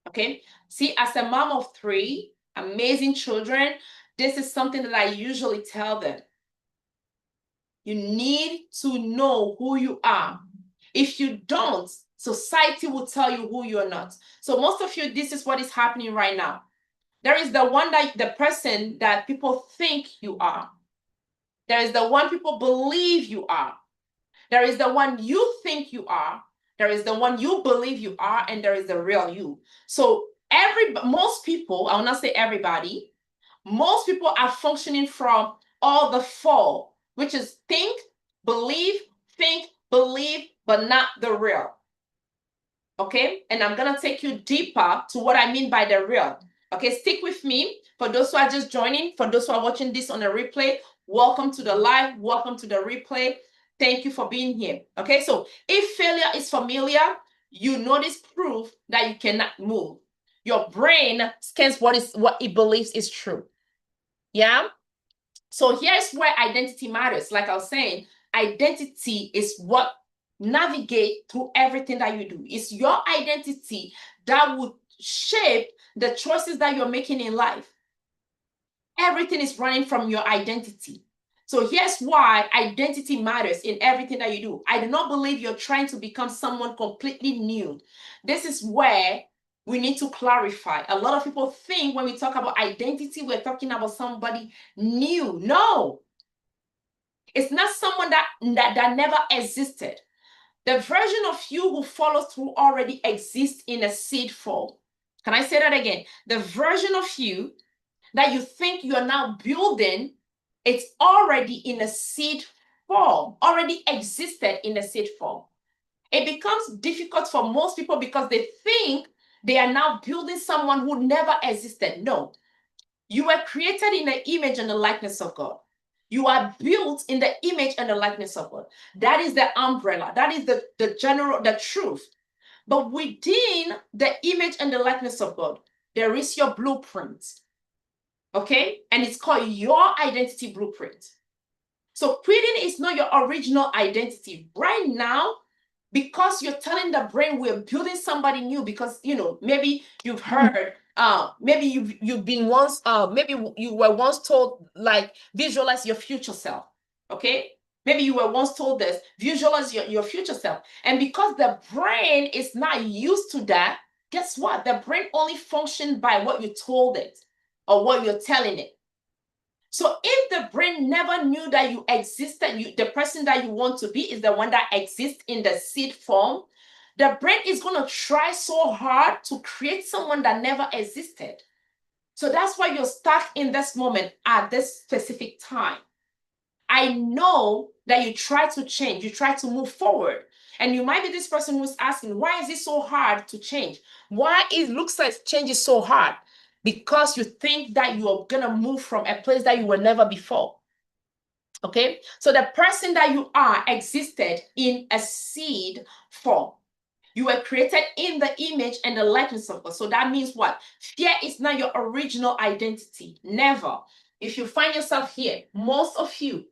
Okay. See, as a mom of 3 amazing children, this is something that I usually tell them. You need to know who you are. If you don't, society will tell you who you're not. So most of you, this is what is happening right now. There is the person that people think you are. There is the one people believe you are. There is the one you think you are. There is the one you believe you are, and there is the real you. So most people, I will not say everybody, most people are functioning from all the 4, which is think, believe, but not the real. Okay? And I'm going to take you deeper to what I mean by the real. Okay, stick with me. For those who are just joining, for those who are watching this on a replay, welcome to the live, welcome to the replay. Thank you for being here. Okay, so if failure is familiar, you notice proof that you cannot move. Your brain scans what it believes is true. Yeah? So here's where identity matters. Like I was saying, identity is what navigate through everything that you do. It's your identity that would shape the choices that you're making in life. Everything is running from your identity. So here's why identity matters in everything that you do. I do not believe you're trying to become someone completely new. This is where we need to clarify. A lot of people think when we talk about identity, we're talking about somebody new. No, it's not someone that never existed. The version of you who follows through already exists in a seed form. Can I say that again? The version of you that you think you're now building, it's already in a seed form, already existed in a seed form. It becomes difficult for most people because they think they are now building someone who never existed. No, you were created in the image and the likeness of God. You are built in the image and the likeness of God. That is the umbrella. That is the general, the truth. But within the image and the likeness of God, there is your blueprint. Okay? And it's called your identity blueprint. So quitting is not your original identity. Right now, because you're telling the brain we're building somebody new, because maybe you've heard, maybe you've been once, maybe you were once told, like, visualize your future self. Okay, maybe you were once told this, visualize your future self. And because the brain is not used to that, guess what? The brain only functions by what you told it or what you're telling it. So if the brain never knew that you existed, the person that you want to be is the one that exists in the seed form, the brain is going to try so hard to create someone that never existed. So that's why you're stuck in this moment at this specific time. I know that you try to change, you try to move forward. And you might be this person who's asking, why is it so hard to change? Why it looks like change is so hard? Because you think that you are going to move from a place that you were never before. Okay? So the person that you are existed in a seed form. You were created in the image and the likeness of God. So that means what? Fear is not your original identity. Never. If you find yourself here, most of you,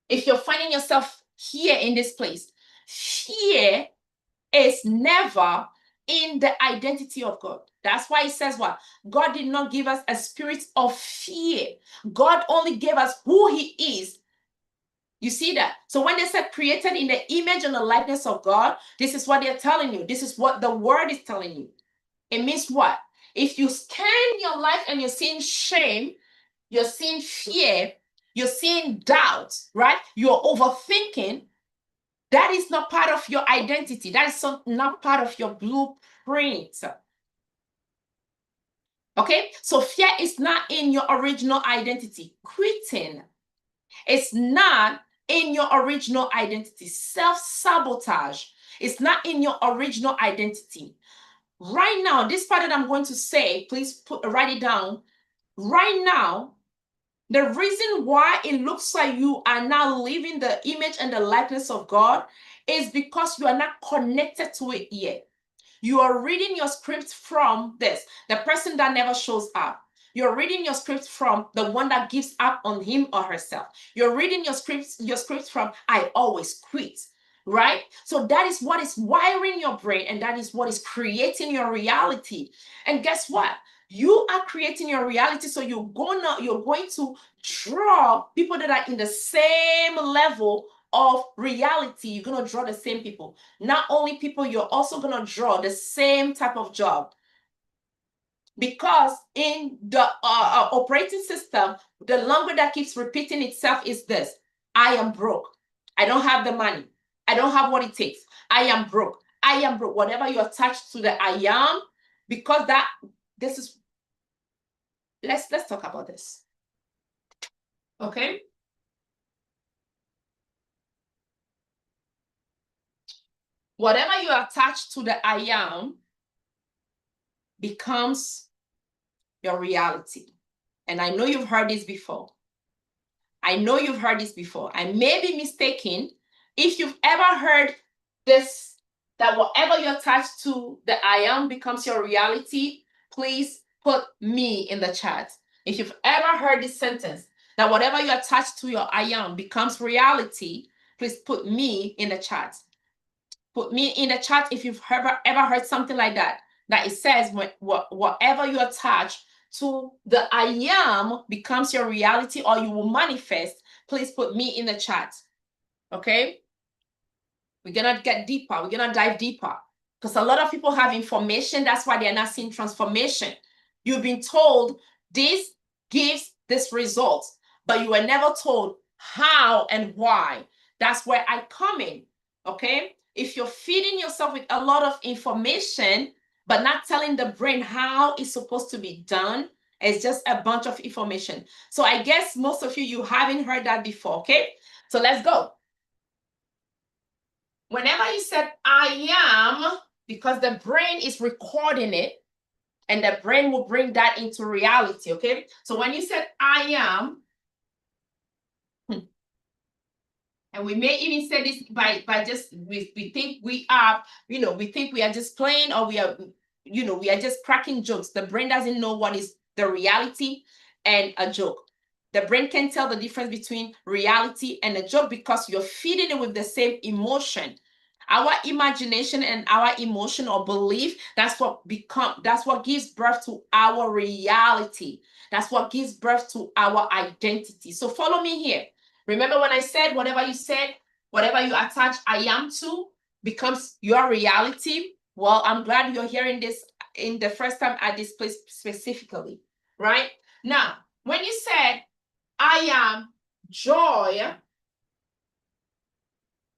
if you're finding yourself here in this place, fear is never in the identity of God. That's why it says what? God did not give us a spirit of fear. God only gave us who he is. You see that? So when they said created in the image and the likeness of God, this is what they're telling you. This is what the word is telling you. It means what? If you scan your life and you're seeing shame, you're seeing fear, you're seeing doubt, right? You're overthinking. That is not part of your identity. That is not part of your blueprint. Okay? So fear is not in your original identity. Quitting is not in your original identity. Self-sabotage is not in your original identity. Right now, this part that I'm going to say, please write it down. Right now, the reason why it looks like you are now living the image and the likeness of God is because you are not connected to it yet. You are reading your script from this, the person that never shows up. You're reading your script from the one that gives up on him or herself. You're reading your script from I always quit, right? So that is what is wiring your brain, and that is what is creating your reality. And guess what? You are creating your reality, so you're going to draw people that are in the same level of reality. You're going to draw the same people. Not only people, you're also going to draw the same type of job. Because in the operating system, the longer that keeps repeating itself is this: I am broke. I don't have the money. I don't have what it takes. I am broke. I am broke. Whatever you attach to the I am, because this is, let's talk about this. Okay? Whatever you attach to the I am becomes your reality. And I know you've heard this before. I know you've heard this before. I may be mistaken. If you've ever heard this, that whatever you attach to the I am becomes your reality, please put me in the chat. If you've ever heard this sentence, that whatever you attach to your I am becomes reality, please put me in the chat. Put me in the chat if you've ever heard something like that, that it says whatever you attach to the I am becomes your reality, or you will manifest. Please put me in the chat. Okay? We're gonna get deeper. We're gonna dive deeper. Because a lot of people have information. That's why they're not seeing transformation. You've been told this gives this result, but you were never told how and why. That's where I come in. Okay? If you're feeding yourself with a lot of information, but not telling the brain how it's supposed to be done, it's just a bunch of information. So I guess most of you haven't heard that before, okay? So let's go. Whenever you said I am, because the brain is recording it, and the brain will bring that into reality, okay? So when you said I am, And we may even say this by just we think we are, we think we are just playing, or we are, we are just cracking jokes. The brain doesn't know what is the reality and a joke. The brain can tell the difference between reality and a joke because you're feeding it with the same emotion. Our imagination and our emotion or belief, that's what gives birth to our reality. That's what gives birth to our identity. So follow me here. Remember when I said, whatever you attach I am to becomes your reality? Well, I'm glad you're hearing this in the first time at this place specifically, right? Now, when you said, I am joy,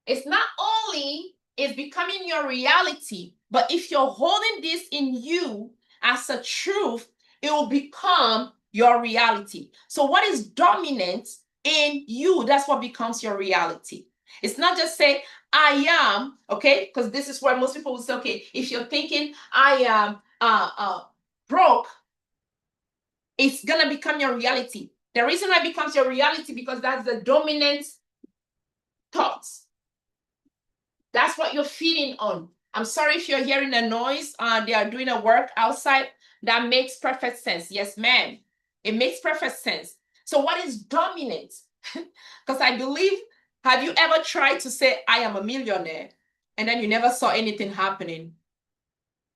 it's not only is becoming your reality, but if you're holding this in you as a truth, it will become your reality. So what is dominant in you, that's what becomes your reality. It's not just say, I am, okay? Because this is where most people will say, okay, if you're thinking, I am broke, it's going to become your reality. The reason why it becomes your reality, because that's the dominant thoughts. That's what you're feeding on. I'm sorry if you're hearing a noise. They are doing a work outside. That makes perfect sense. Yes, ma'am. It makes perfect sense. So what is dominant? Because I believe, have you ever tried to say, I am a millionaire, and then you never saw anything happening?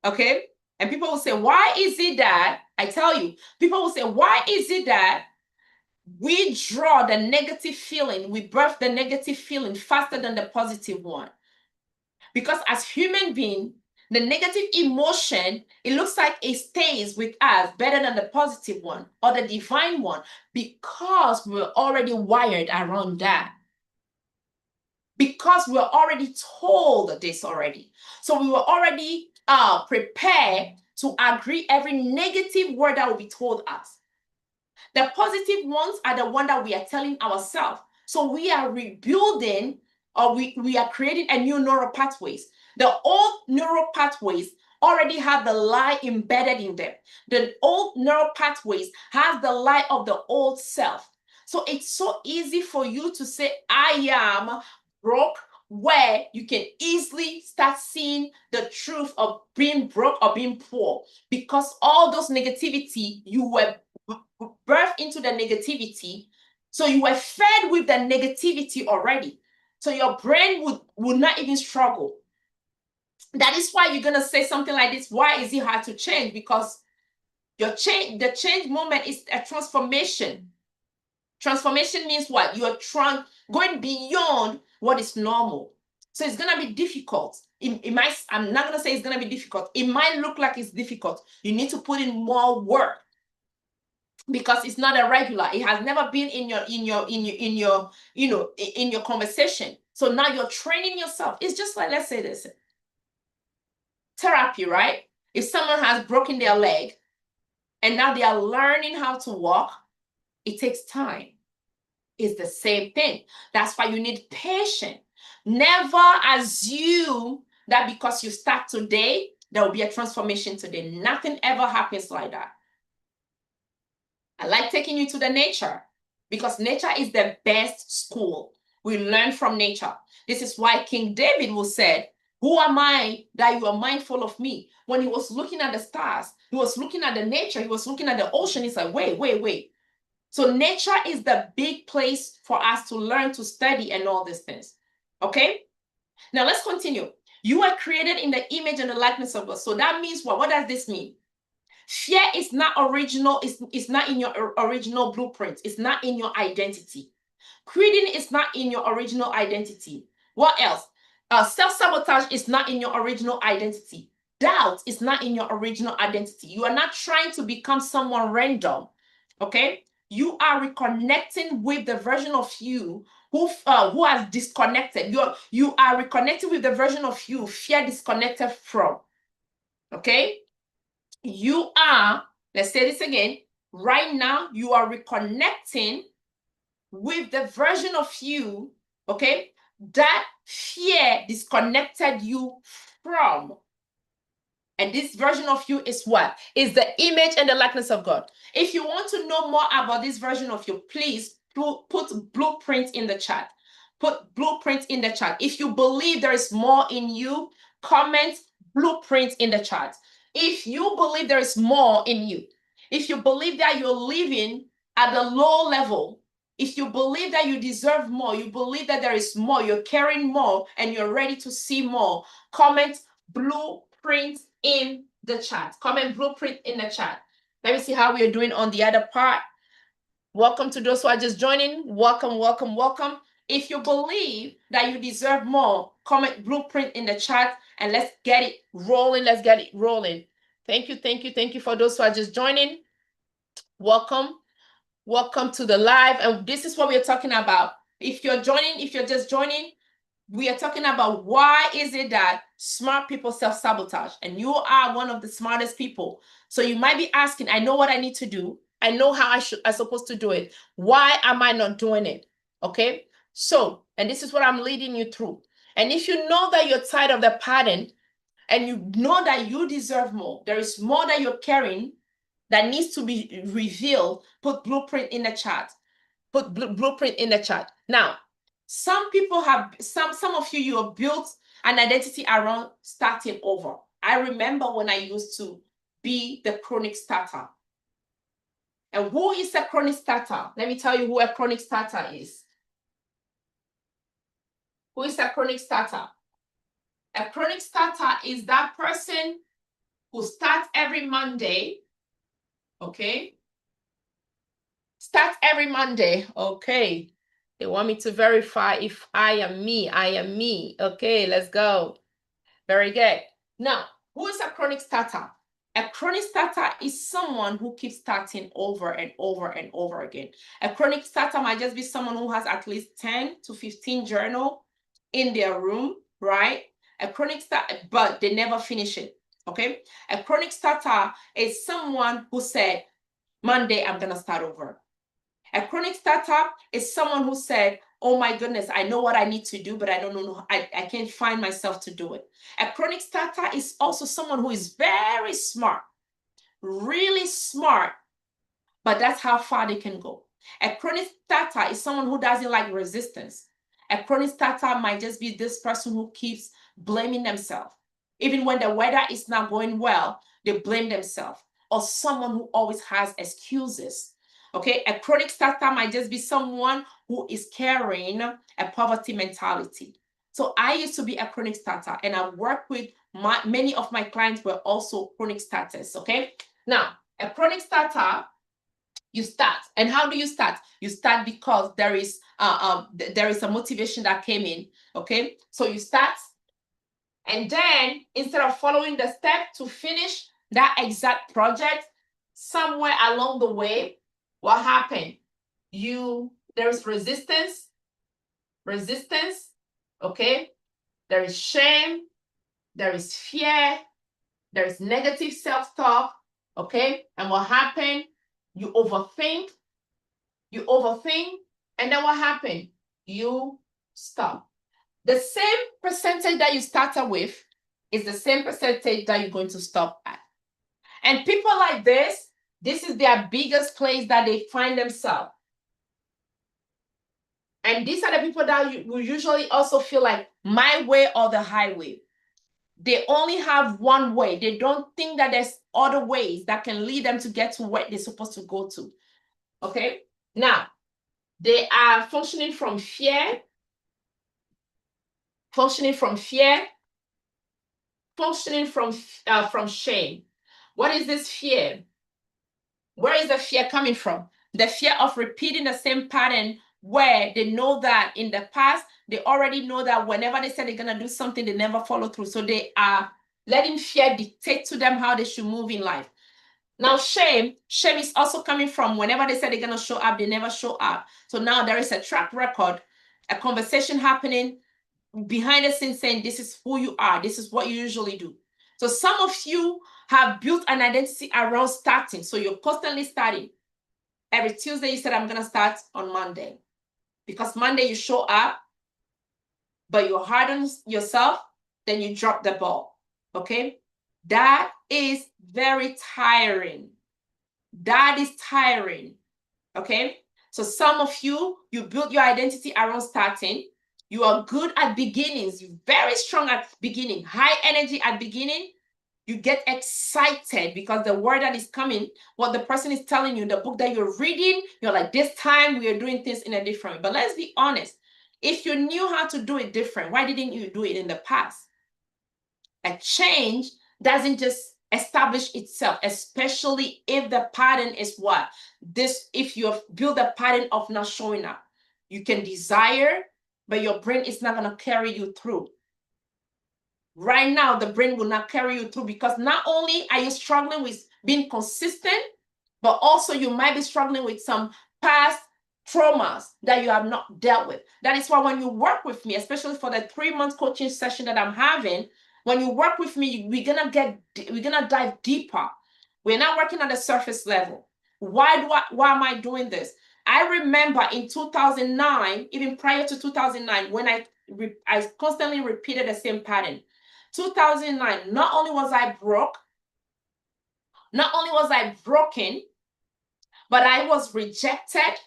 Okay? And people will say, why is it that, I tell you, people will say, why is it that we draw the negative feeling, we birth the negative feeling faster than the positive one? Because as human beings, the negative emotion, it looks like it stays with us better than the positive one or the divine one, because we're already wired around that. Because we're already told this already. So we were already prepared to agree every negative word that will be told us. The positive ones are the one that we are telling ourselves. So we are rebuilding, or we are creating a new neural pathways. The old neural pathways already have the lie embedded in them. The old neural pathways has the lie of the old self. So it's so easy for you to say, I am broke, where you can easily start seeing the truth of being broke or being poor, because all those negativity, you were birthed into the negativity. So you were fed with the negativity already. So your brain would not even struggle. That is why you're going to say something like this. Why is it hard to change? Because the change moment is a transformation. Transformation means what? You are going beyond what is normal. So it's going to be difficult. I'm not going to say it's going to be difficult. It might look like it's difficult. You need to put in more work, because it's not a regular. It has never been in your conversation. So now you're training yourself. It's just like, let's say this, therapy, right? If someone has broken their leg and now they are learning how to walk, it takes time. It's the same thing. That's why you need patience. Never assume that because you start today, there will be a transformation today. Nothing ever happens like that. I like taking you to the nature, because nature is the best school. We learn from nature. This is why King David will say, who am I that you are mindful of me? When he was looking at the stars, he was looking at the nature, he was looking at the ocean. He's like, wait. So nature is the big place for us to learn, to study, and all these things. Okay? Now let's continue. You are created in the image and the likeness of God. So that means what? What does this mean? Fear is not original. It's not in your original blueprint. It's not in your identity. Quitting is not in your original identity. What else? Self-sabotage is not in your original identity. Doubt is not in your original identity. You are not trying to become someone random. Okay? You are reconnecting with the version of you who has disconnected. You are reconnecting with the version of you fear disconnected from. Okay? You are, let's say this again, right now you are reconnecting with the version of you, okay, that fear disconnected you from. And this version of you is what? Is the image and the likeness of God. If you want to know more about this version of you, please put blueprint in the chat. put blueprint in the chat. If you believe there is more in you, comment blueprint in the chat. If you believe there is more in you, if you believe that you're living at a low level, if you believe that you deserve more, you believe that there is more, you're carrying more, and you're ready to see more, comment blueprint in the chat. Comment blueprint in the chat. Let me see how we are doing on the other part. Welcome to those who are just joining. Welcome, welcome, welcome. If you believe that you deserve more, comment blueprint in the chat and let's get it rolling. Let's get it rolling. Thank you, thank you, thank you for those who are just joining. Welcome. Welcome to the live. And this is what we are talking about. If you're just joining, we are talking about why is it that smart people self-sabotage, and you are one of the smartest people. So you might be asking, I know what I need to do. I know how I'm supposed to do it. Why am I not doing it? Okay. So, and this is what I'm leading you through. And if you know that you're tired of the pattern and you know that you deserve more, there is more that you're carrying that needs to be revealed, put blueprint in the chat. Put blueprint in the chat. Now, some people have, some of you have built an identity around starting over. I remember when I used to be the chronic starter. And who is a chronic starter? Let me tell you who a chronic starter is. Who is a chronic starter? A chronic starter is that person who starts every Monday, okay? Start every Monday, okay. They want me to verify if I am me. I am me. Okay, let's go. Very good. Now, who is a chronic starter? A chronic starter is someone who keeps starting over and over and over again. A chronic starter might just be someone who has at least 10 to 15 journals in their room, right? A chronic starter, but they never finish it, okay? A chronic starter is someone who said, Monday, I'm going to start over. A chronic startup is someone who said, oh my goodness, I know what I need to do, but I don't know, I can't find myself to do it. A chronic starter is also someone who is very smart, really smart, but that's how far they can go. A chronic starter is someone who doesn't like resistance. A chronic starter might just be this person who keeps blaming themselves. Even when the weather is not going well, they blame themselves. Or someone who always has excuses. Okay, a chronic starter might just be someone who is carrying a poverty mentality. So I used to be a chronic starter, and I work with many of my clients were also chronic starters. Okay, now a chronic starter, you start. And how do you start? You start because there is a motivation that came in. Okay, so you start, and then instead of following the step to finish that exact project, somewhere along the way, what happened? There's resistance, okay? There is shame, there is fear, there is negative self-talk, okay? And what happened? You overthink, and then what happened? You stop. The same percentage that you started with is the same percentage that you're going to stop at. And people like this is their biggest place that they find themselves. And these are the people that will usually also feel like my way or the highway. They only have one way. They don't think that there's other ways that can lead them to get to where they're supposed to go to. Okay? Now, they are functioning from fear, functioning from shame. What is this fear? Where is the fear coming from? The fear of repeating the same pattern where they know that in the past, they already know that whenever they say they're going to do something, they never follow through. So they are letting fear dictate to them how they should move in life. Now, shame is also coming from whenever they say they're going to show up, they never show up. So now there is a track record, a conversation happening behind the scenes saying, this is who you are. This is what you usually do. So some of you have built an identity around starting. So you're constantly starting. Every Tuesday, you said, I'm going to start on Monday. Because Monday you show up, but you're hard on yourself, then you drop the ball. Okay? That is very tiring. That is tiring. Okay? So some of you built your identity around starting. You are good at beginnings. You're very strong at beginning, high energy at beginning. You get excited because the word that is coming, what the person is telling you, the book that you're reading, you're like, this time we are doing things in a different way. But let's be honest. If you knew how to do it different, why didn't you do it in the past? A change doesn't just establish itself, especially if the pattern is what? If you have built a pattern of not showing up. You can desire, but your brain is not going to carry you through. Right now, the brain will not carry you through because not only are you struggling with being consistent, but also you might be struggling with some past traumas that you have not dealt with. That is why when you work with me, especially for the 3-month coaching session that I'm having, when you work with me, we're gonna dive deeper. We're not working on the surface level. Why am I doing this? I remember in 2009, even prior to 2009, when I constantly repeated the same pattern. 2009, not only was I broken, but I was rejected.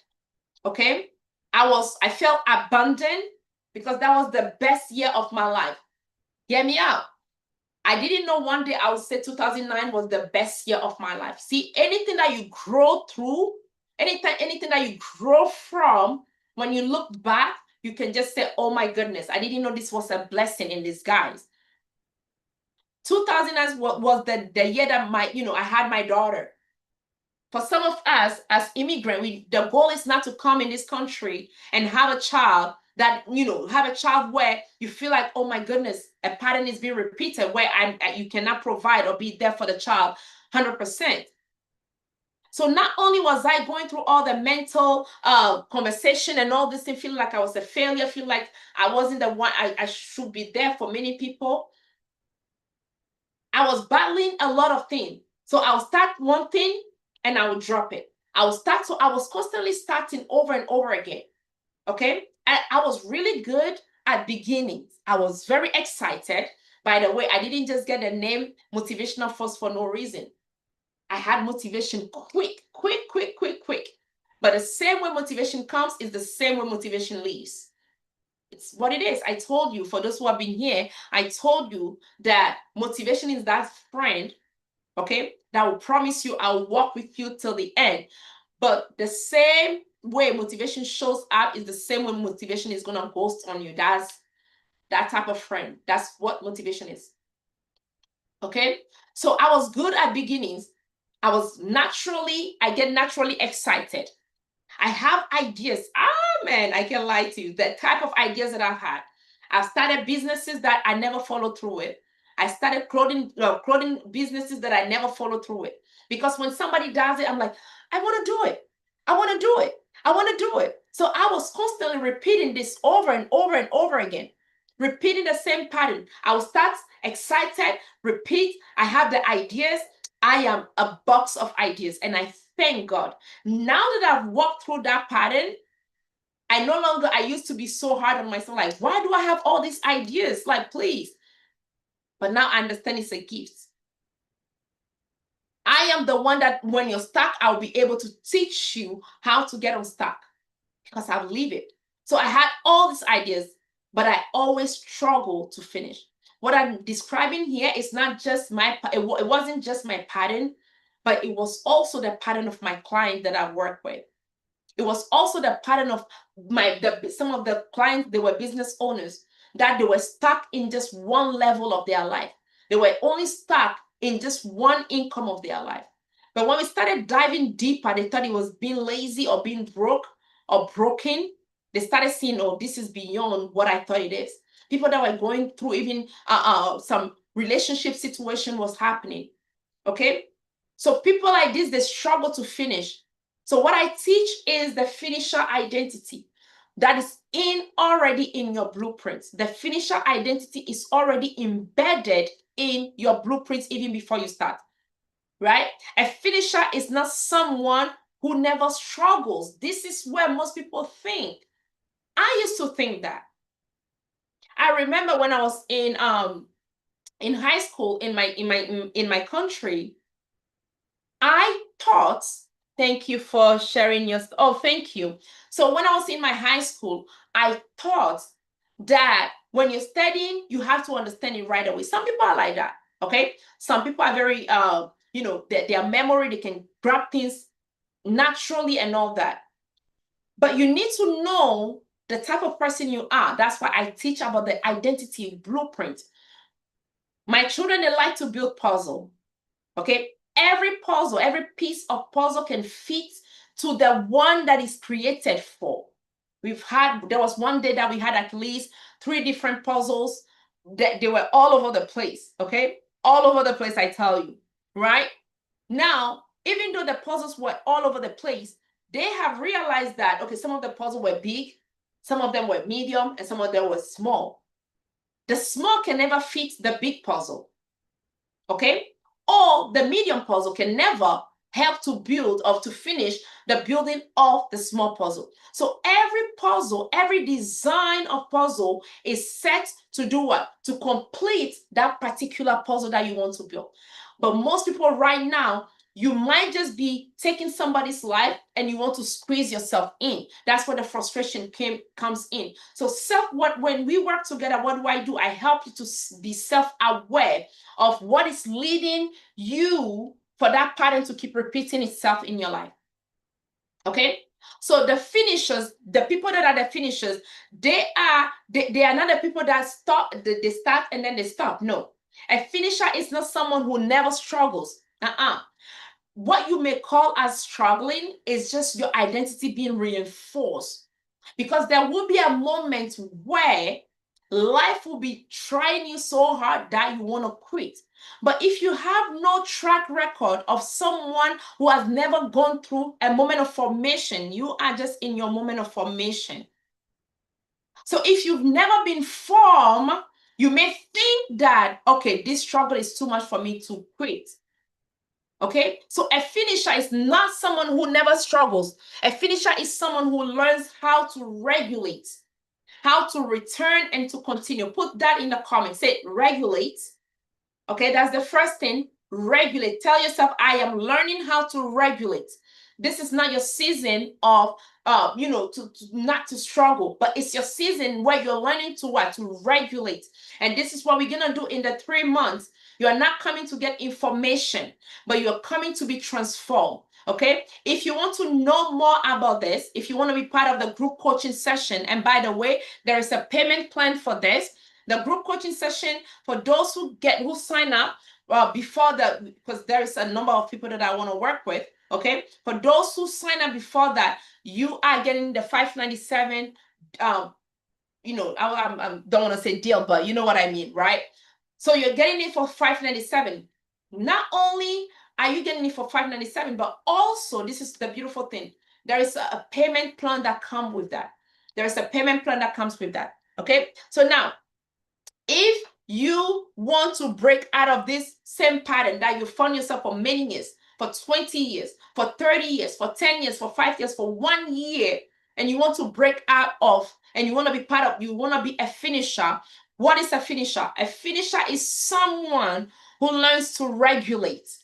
Okay, I felt abandoned because that was the best year of my life. Hear me out. I didn't know one day I would say 2009 was the best year of my life. See, anything that you grow through, anything that you grow from, when you look back, you can just say, oh my goodness, I didn't know this was a blessing in disguise. 2000 was the year that I had my daughter. For some of us as immigrants, the goal is not to come in this country and have a child where you feel like, oh my goodness, a pattern is being repeated where you cannot provide or be there for the child 100%. So not only was I going through all the mental conversation and all this thing, feeling like I was a failure, feeling like I wasn't the one I should be there for many people, I was battling a lot of things. So I'll start one thing and I will drop it. I was constantly starting over and over again. Okay. I was really good at beginnings. I was very excited. By the way, I didn't just get the name motivational force for no reason. I had motivation quick. But the same way motivation comes is the same way motivation leaves. It's what it is. I told you, for those who have been here, I told you that motivation is that friend, okay, that will promise you I'll walk with you till the end. But the same way motivation shows up is the same way motivation is going to ghost on you. That's that type of friend. That's what motivation is. Okay? So I was good at beginnings. I get naturally excited. I have ideas. Man, I can lie to you. The type of ideas that I've had. I've started businesses that I never followed through with. I started clothing businesses that I never followed through with. Because when somebody does it, I'm like, I want to do it. I want to do it. I want to do it. So I was constantly repeating this over and over and over again. Repeating the same pattern. I will start excited, repeat. I have the ideas. I am a box of ideas. And I thank God. Now that I've walked through that pattern, I used to be so hard on myself. Like, why do I have all these ideas? Like, please. But now I understand it's a gift. I am the one that when you're stuck, I'll be able to teach you how to get unstuck because I've lived it. So I had all these ideas, but I always struggle to finish. What I'm describing here is not just it wasn't just my pattern, but it was also the pattern of my client that I work with. It was also the pattern of some of the clients. They were business owners that they were stuck in just one level of their life. They were only stuck in just one income of their life. But when we started diving deeper, they thought it was being lazy or being broke or broken. They started seeing, oh, this is beyond what I thought it is. People that were going through even some relationship situation was happening. Okay. So people like this, they struggle to finish. So what I teach is the finisher identity that is already in your blueprints. The finisher identity is already embedded in your blueprints even before you start, right? A finisher is not someone who never struggles. This is where most people think. I used to think that. I remember when I was in high school in my country, I thought, thank you for sharing your, oh, thank you. So when I was in my high school, I thought that when you're studying, you have to understand it right away. Some people are like that, okay? Some people are very, their memory, they can grab things naturally and all that. But you need to know the type of person you are. That's why I teach about the identity blueprint. My children, they like to build puzzle, okay? Every puzzle, every piece of puzzle can fit to the one that is created for. There was one day that we had at least 3 different puzzles that they were all over the place, okay? All over the place, I tell you, right? Now, even though the puzzles were all over the place, they have realized that, okay, some of the puzzles were big, some of them were medium, and some of them were small. The small can never fit the big puzzle, okay? Or the medium puzzle can never help to build or to finish the building of the small puzzle. So every puzzle, every design of puzzle is set to do what? To complete that particular puzzle that you want to build. But most people right now, you might just be taking somebody's life and you want to squeeze yourself in. That's where the frustration comes in. So when we work together, what do? I help you to be self-aware of what is leading you for that pattern to keep repeating itself in your life. Okay? So the finishers, the people that are the finishers, they are not the people that stop, they start and then they stop. No. A finisher is not someone who never struggles. What you may call as struggling is just your identity being reinforced. Because there will be a moment where life will be trying you so hard that you want to quit. But if you have no track record of someone who has never gone through a moment of formation, you are just in your moment of formation. So if you've never been formed, you may think that, okay, this struggle is too much for me to quit. Okay, so a finisher is not someone who never struggles. A finisher is someone who learns how to regulate, how to return and to continue. Put that in the comments. Say regulate. Okay, that's the first thing. Regulate. Tell yourself, I am learning how to regulate. This is not your season of not to struggle, but it's your season where you're learning to what? To regulate. And this is what we're gonna do in the 3 months. You are not coming to get information, but you're coming to be transformed. Okay, if you want to know more about this, if you want to be part of the group coaching session, and by the way, there is a payment plan for this. The group coaching session, for those who sign up because there is a number of people that I want to work with. Okay, for those who sign up before that, you are getting the $597. I don't want to say deal, but you know what I mean, right? So you're getting it for $597. Not only are you getting it for $597, but also, this is the beautiful thing, there is a payment plan that comes with that. There is a payment plan that comes with that. Okay, so now, if you want to break out of this same pattern that you found yourself for many years, for 20 years, for 30 years, for 10 years, for 5 years, for 1 year, and you want to break out of, and you want to be you want to be a finisher. What is a finisher? A finisher is someone who learns to regulate.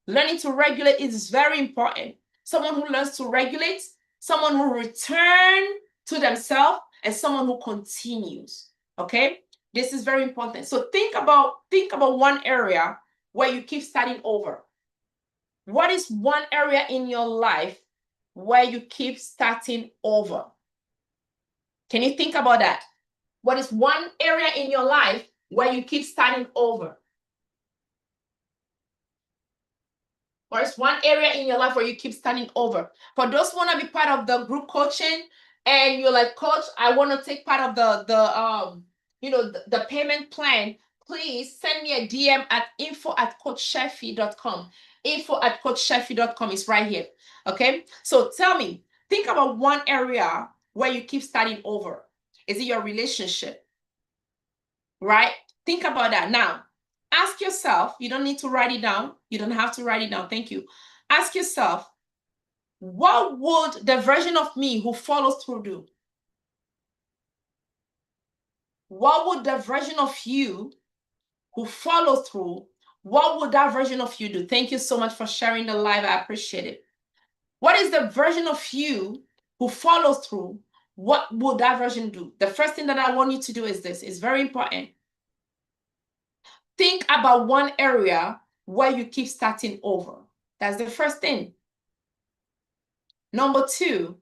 Learning to regulate is very important. Someone who learns to regulate, someone who returns to themselves, and someone who continues. Okay? This is very important. So think about one area where you keep starting over. What is one area in your life where you keep starting over? Can you think about that? What is one area in your life where you keep starting over? Or is one area in your life where you keep starting over? For those who want to be part of the group coaching and you're like, Coach, I want to take part of the payment plan, please send me a DM at info@coachsheffy.com. Info@coachsheffy.com is right here. Okay, so tell me, think about one area where you keep starting over. Is it your relationship? Right? Think about that. Now, ask yourself, you don't need to write it down. You don't have to write it down. Thank you. Ask yourself, what would the version of me who follows through do? What would the version of you who follows through, what would that version of you do? Thank you so much for sharing the live. I appreciate it. What is the version of you who follows through? what will that version do? The first thing that I want you to do is this. It's very important. Think about one area where you keep starting over. That's the first thing. Number two,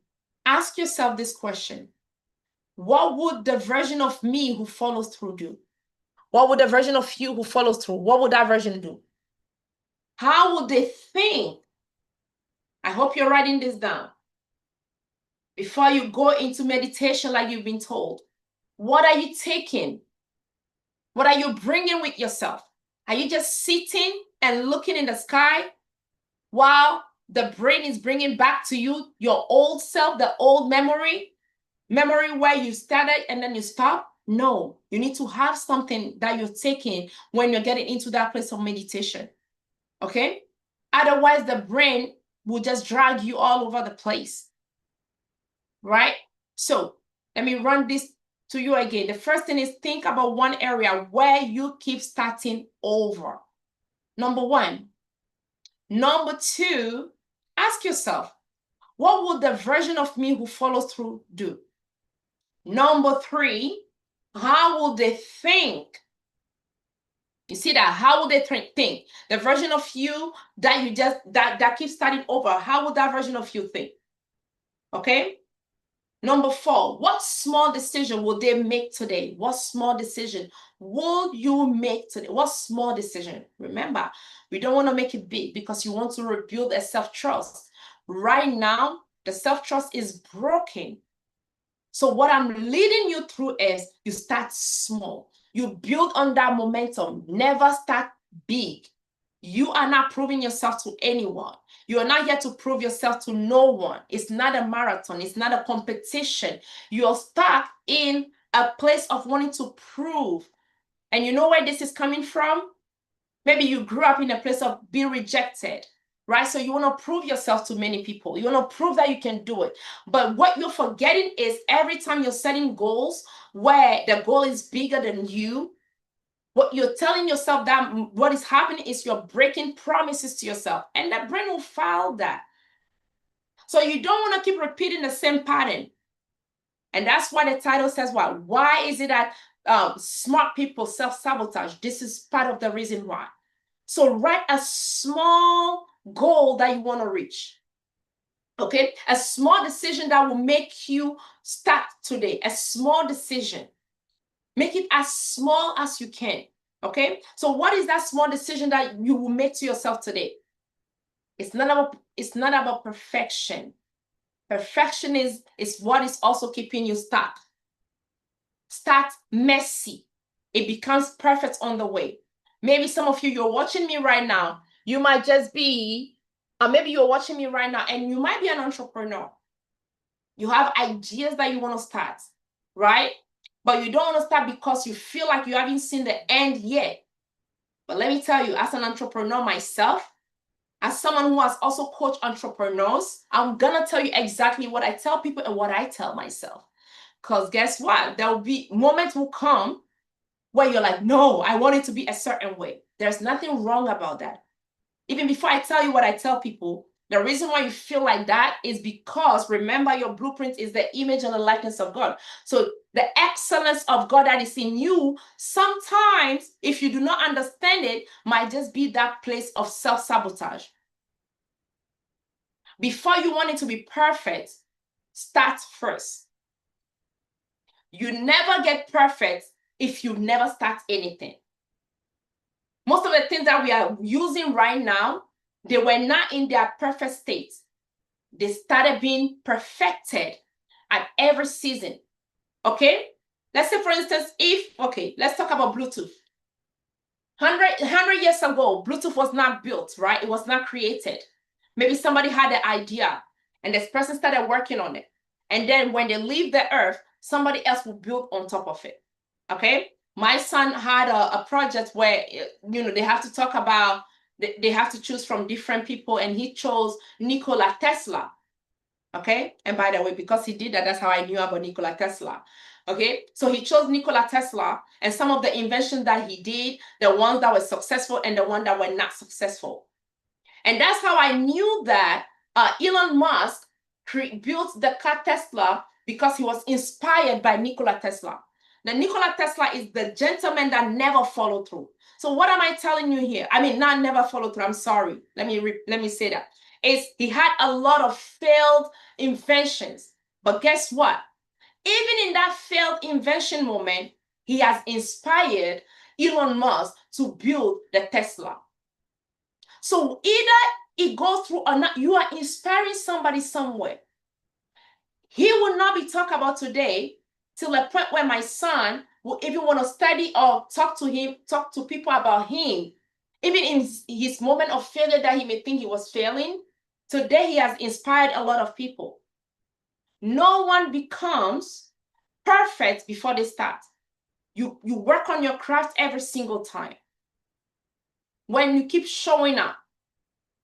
ask yourself this question. What would the version of me who follows through do? What would the version of you who follows through, what would that version do? How would they think? I hope you're writing this down. Before you go into meditation like you've been told, what are you taking? What are you bringing with yourself? Are you just sitting and looking in the sky while the brain is bringing back to you your old self, the old memory where you started and then you stop? No, you need to have something that you're taking when you're getting into that place of meditation, okay? Otherwise, the brain will just drag you all over the place, right? So let me run this to you again. The first thing is think about one area where you keep starting over. Number one. Number two, ask yourself, what would the version of me who follows through do? Number three, how will they think? You see that? How will they think? The version of you that you just that keeps starting over, how would that version of you think? Okay? Number four, what small decision will they make today? What small decision will you make today? What small decision? Remember, we don't want to make it big because you want to rebuild a self-trust. Right now, the self-trust is broken. So what I'm leading you through is you start small. You build on that momentum. Never start big. You are not proving yourself to anyone. You are not here to prove yourself to no one. It's not a marathon. It's not a competition. You're stuck in a place of wanting to prove. And you know where this is coming from? Maybe you grew up in a place of being rejected, right? So you want to prove yourself to many people. You want to prove that you can do it. But what you're forgetting is every time you're setting goals where the goal is bigger than you, what you're telling yourself that what is happening is you're breaking promises to yourself, and the brain will file that. So you don't want to keep repeating the same pattern. And that's why the title says what? Why is it that smart people self-sabotage? This is part of the reason why. So write a small goal that you want to reach. Okay? A small decision that will make you start today. A small decision. Make it as small as you can, okay? So what is that small decision that you will make to yourself today? It's not about perfection. Perfection is what is also keeping you stuck. Start messy. It becomes perfect on the way. Maybe some of you, you're watching me right now. You might just be, or maybe you're watching me right now and you might be an entrepreneur. You have ideas that you want to start, right? But you don't want to start because you feel like you haven't seen the end yet. But let me tell you, as an entrepreneur myself, as someone who has also coached entrepreneurs, I'm going to tell you exactly what I tell people and what I tell myself. Because guess what? There will be moments will come where you're like, no, I want it to be a certain way. There's nothing wrong about that. Even before I tell you what I tell people, the reason why you feel like that is because, remember, your blueprint is the image and the likeness of God. So the excellence of God that is in you, sometimes, if you do not understand it, might just be that place of self-sabotage. Before you want it to be perfect, start first. You never get perfect if you never start anything. Most of the things that we are using right now, they were not in their perfect state. They started being perfected at every season. Okay? Let's say, for instance, let's talk about Bluetooth. 100 years ago, Bluetooth was not built, right? It was not created. Maybe somebody had the idea and this person started working on it. And then when they leave the earth, somebody else will build on top of it. Okay? My son had a project where, they have to talk about, they have to choose from different people, and he chose Nikola Tesla. Okay? And by the way, because he did that, that's how I knew about Nikola Tesla. Okay? So he chose Nikola Tesla, and some of the inventions that he did, the ones that were successful and the ones that were not successful. And that's how I knew that Elon Musk built the car Tesla because he was inspired by Nikola Tesla. Now, Nikola Tesla is the gentleman that never followed through. So what am I telling you here? I mean, not never followed through. I'm sorry. Let me say that. He had a lot of failed inventions. But guess what? Even in that failed invention moment, he has inspired Elon Musk to build the Tesla. So either it goes through or not, you are inspiring somebody somewhere. He will not be talked about today till the point where my son will even want to study or talk to people about him. Even in his moment of failure that he may think he was failing, today he has inspired a lot of people. No one becomes perfect before they start. You work on your craft every single time. When you keep showing up,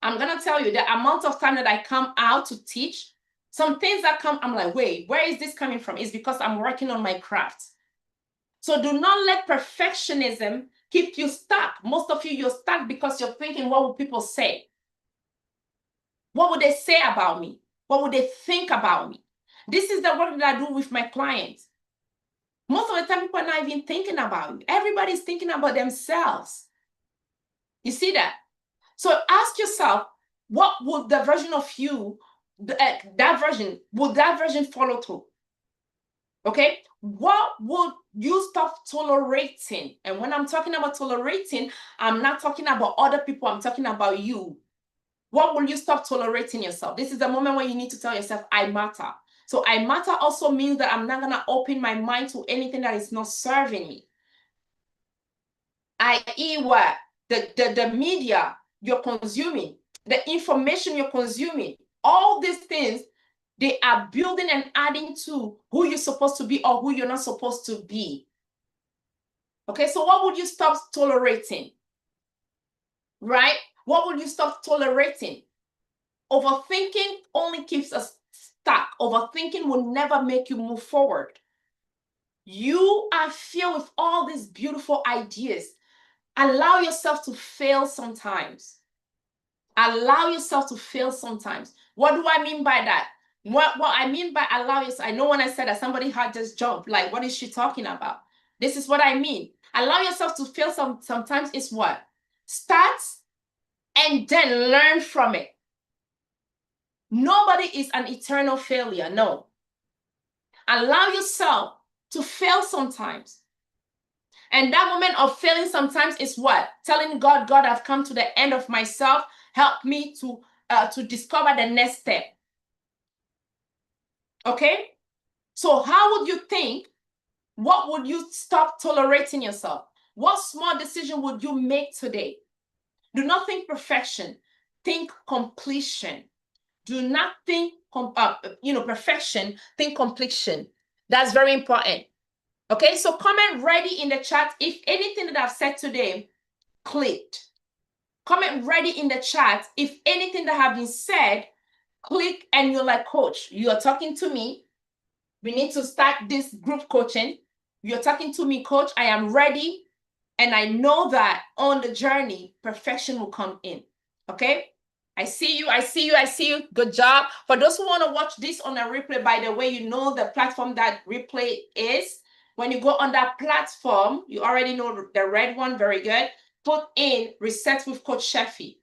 I'm going to tell you the amount of time that I come out to teach, some things that come, I'm like, wait, where is this coming from? It's because I'm working on my craft. So do not let perfectionism keep you stuck. Most of you, you're stuck because you're thinking, what will people say? What would they say about me? What would they think about me? This is the work that I do with my clients. Most of the time, people are not even thinking about you. Everybody's thinking about themselves. You see that? So ask yourself, what would the version of you, would that version follow through? Okay? What would you stop tolerating? And when I'm talking about tolerating, I'm not talking about other people, I'm talking about you. What will you stop tolerating yourself? This is the moment where you need to tell yourself, I matter. So I matter also means that I'm not going to open my mind to anything that is not serving me. I.e. what? The media you're consuming, the information you're consuming, all these things, they are building and adding to who you're supposed to be or who you're not supposed to be. Okay, so what would you stop tolerating? Right? What would you stop tolerating? Overthinking only keeps us stuck. Overthinking will never make you move forward. You are filled with all these beautiful ideas. Allow yourself to fail sometimes. Allow yourself to fail sometimes. What do I mean by that? What I mean by allow yourself, I know when I said that somebody had just jumped, like, what is she talking about? This is what I mean. Allow yourself to fail sometimes is what? Start and then learn from it. Nobody is an eternal failure, no. Allow yourself to fail sometimes. And that moment of failing sometimes is what? Telling God, God, I've come to the end of myself. Help me to discover the next step. Okay? So how would you think? What would you stop tolerating yourself? What small decision would you make today? Do not think perfection. Think completion. Do not think perfection. Think completion. That's very important. Okay, so comment ready in the chat if anything that I've said today clicked. Comment ready in the chat if anything that have been said click and you're like, coach, you're talking to me. We need to start this group coaching. You're talking to me, coach. I am ready. And I know that on the journey, perfection will come in. Okay? I see you. I see you. I see you. Good job. For those who want to watch this on a replay, by the way, you know the platform that replay is. When you go on that platform, you already know the red one. Very good. Put in Reset with Coach Sheffy.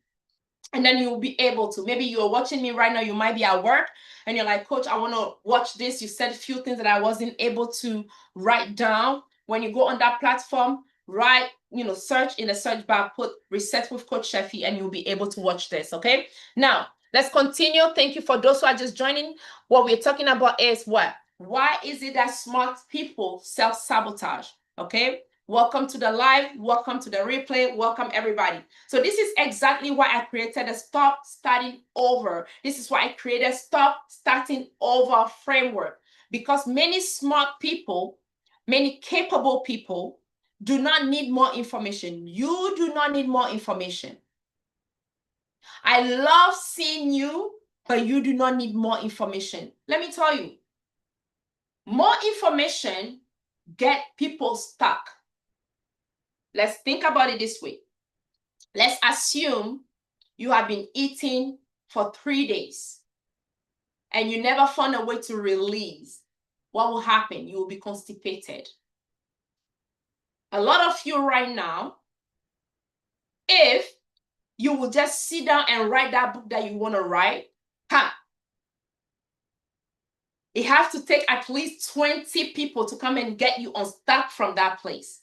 And then you'll be able to, maybe you're watching me right now, you might be at work and you're like, coach, I want to watch this. You said a few things that I wasn't able to write down. When you go on that platform, write, search in the search bar, put Reset with Coach Sheffy, and you'll be able to watch this, okay? Now, let's continue. Thank you for those who are just joining. What we're talking about is what? Why is it that smart people self-sabotage, okay? Welcome to the live. Welcome to the replay. Welcome, everybody. So this is exactly why I created a Stop Starting Over. This is why I created Stop Starting Over framework. Because many smart people, many capable people do not need more information. You do not need more information. I love seeing you, but you do not need more information. Let me tell you, more information get people stuck. Let's think about it this way. Let's assume you have been eating for 3 days and you never found a way to release. what will happen? You will be constipated. A lot of you right now, if you will just sit down and write that book that you want to write, it has to take at least 20 people to come and get you unstuck from that place,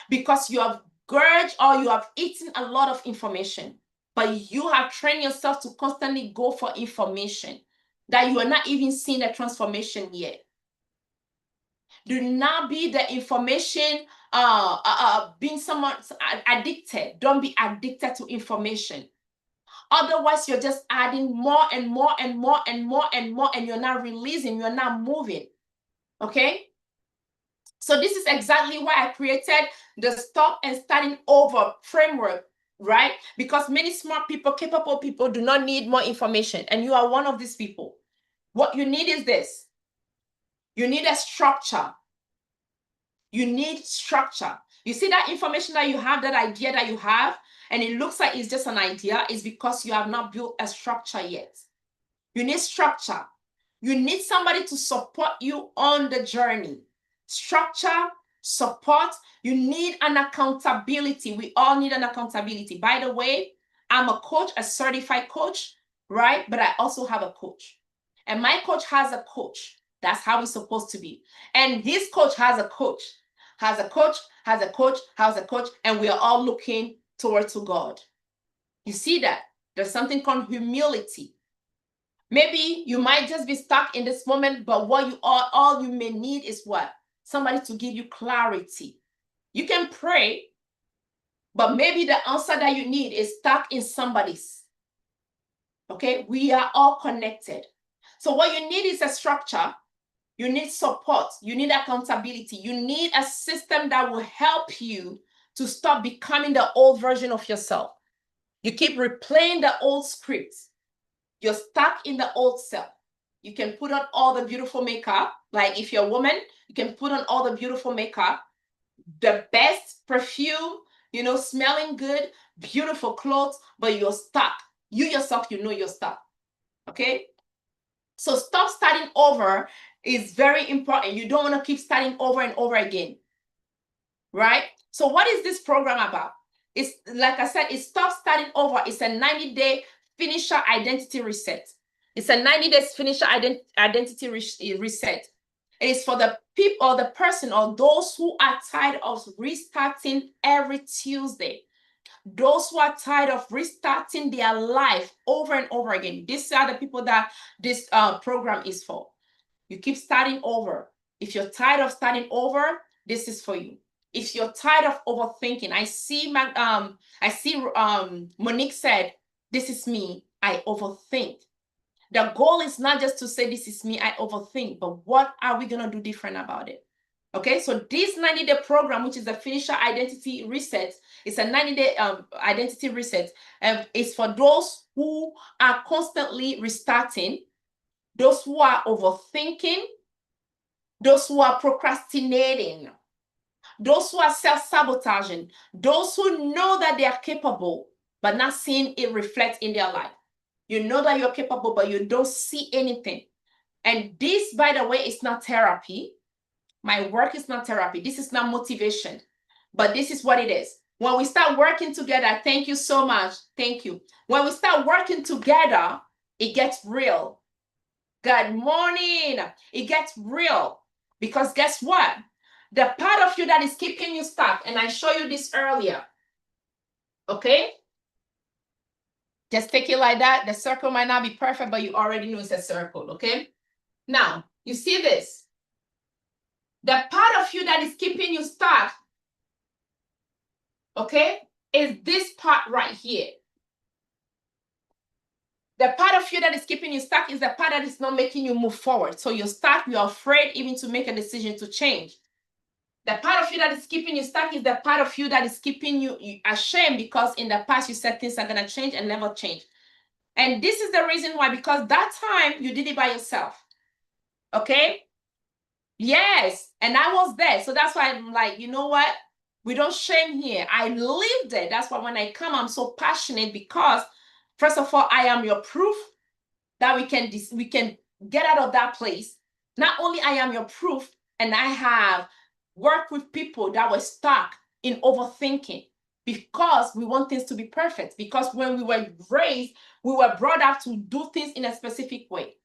because you have gorged or you have eaten a lot of information, but you have trained yourself to constantly go for information that you are not even seeing the transformation yet. Do not be the information being someone addicted. Don't be addicted to information. Otherwise, you're just adding more and more and more and more and more, and you're not releasing, you're not moving. Okay? So this is exactly why I created the stop and starting over framework, right? Because many smart people, capable people do not need more information, and you are one of these people. What you need is this. You need a structure. You need structure. You see that information that you have, that idea that you have, and it looks like it's just an idea, is because you have not built a structure yet. You need structure. You need somebody to support you on the journey. Structure, support. You need an accountability. We all need an accountability. By the way, I'm a coach, a certified coach, right? But I also have a coach. And my coach has a coach. That's how it's supposed to be. And his coach has a coach, has a coach, has a coach, has a coach, and we are all looking towards God. You see that? There's something called humility. Maybe you might just be stuck in this moment, but what you all you may need is what? Somebody to give you clarity. You can pray, but maybe the answer that you need is stuck in somebody's. Okay, we are all connected. So what you need is a structure. You need support. You need accountability. You need a system that will help you to stop becoming the old version of yourself. You keep replaying the old scripts. You're stuck in the old self. You can put on all the beautiful makeup. Like if you're a woman, you can put on all the beautiful makeup, the best perfume, smelling good, beautiful clothes, but you're stuck. You yourself, you're stuck. Okay? So stop starting over is very important. You don't want to keep starting over and over again. Right? So what is this program about? It's like I said, it's stop starting over. It's a 90-day finisher identity reset. It's a 90 days finisher identity reset. It is for the people or the person or those who are tired of restarting every Tuesday. Those who are tired of restarting their life over and over again. These are the people that this program is for. You keep starting over. If you're tired of starting over, this is for you. If you're tired of overthinking, I see Monique said, this is me, I overthink. The goal is not just to say, this is me, I overthink, but what are we going to do different about it? Okay, so this 90-day program, which is the Finisher Identity Reset, it's a 90-day identity reset, and it's for those who are constantly restarting, those who are overthinking, those who are procrastinating, those who are self-sabotaging, those who know that they are capable, but not seeing it reflect in their life. You know that you're capable, but you don't see anything. And this, by the way, is not therapy. My work is not therapy. This is not motivation, but this is what it is. When we start working together, thank you so much. Thank you. When we start working together, it gets real. Good morning. It gets real. Because guess what? The part of you that is keeping you stuck, and I showed you this earlier. Okay? Just take it like that. The circle might not be perfect, but you already know it's a circle. Okay? Now, you see this? The part of you that is keeping you stuck, okay, is this part right here. The part of you that is keeping you stuck is the part that is not making you move forward. So you're stuck, you're afraid even to make a decision to change. The part of you that is keeping you stuck is the part of you that is keeping you ashamed because in the past you said things are going to change and never change. And this is the reason why, because that time you did it by yourself. Okay? Yes. And I was there. So that's why I'm like, you know what? We don't shame here. I lived it. That's why when I come, I'm so passionate because, first of all, I am your proof that we can get out of that place. Not only I am your proof, and I have worked with people that were stuck in overthinking because we want things to be perfect. Because when we were raised, we were brought up to do things in a specific way.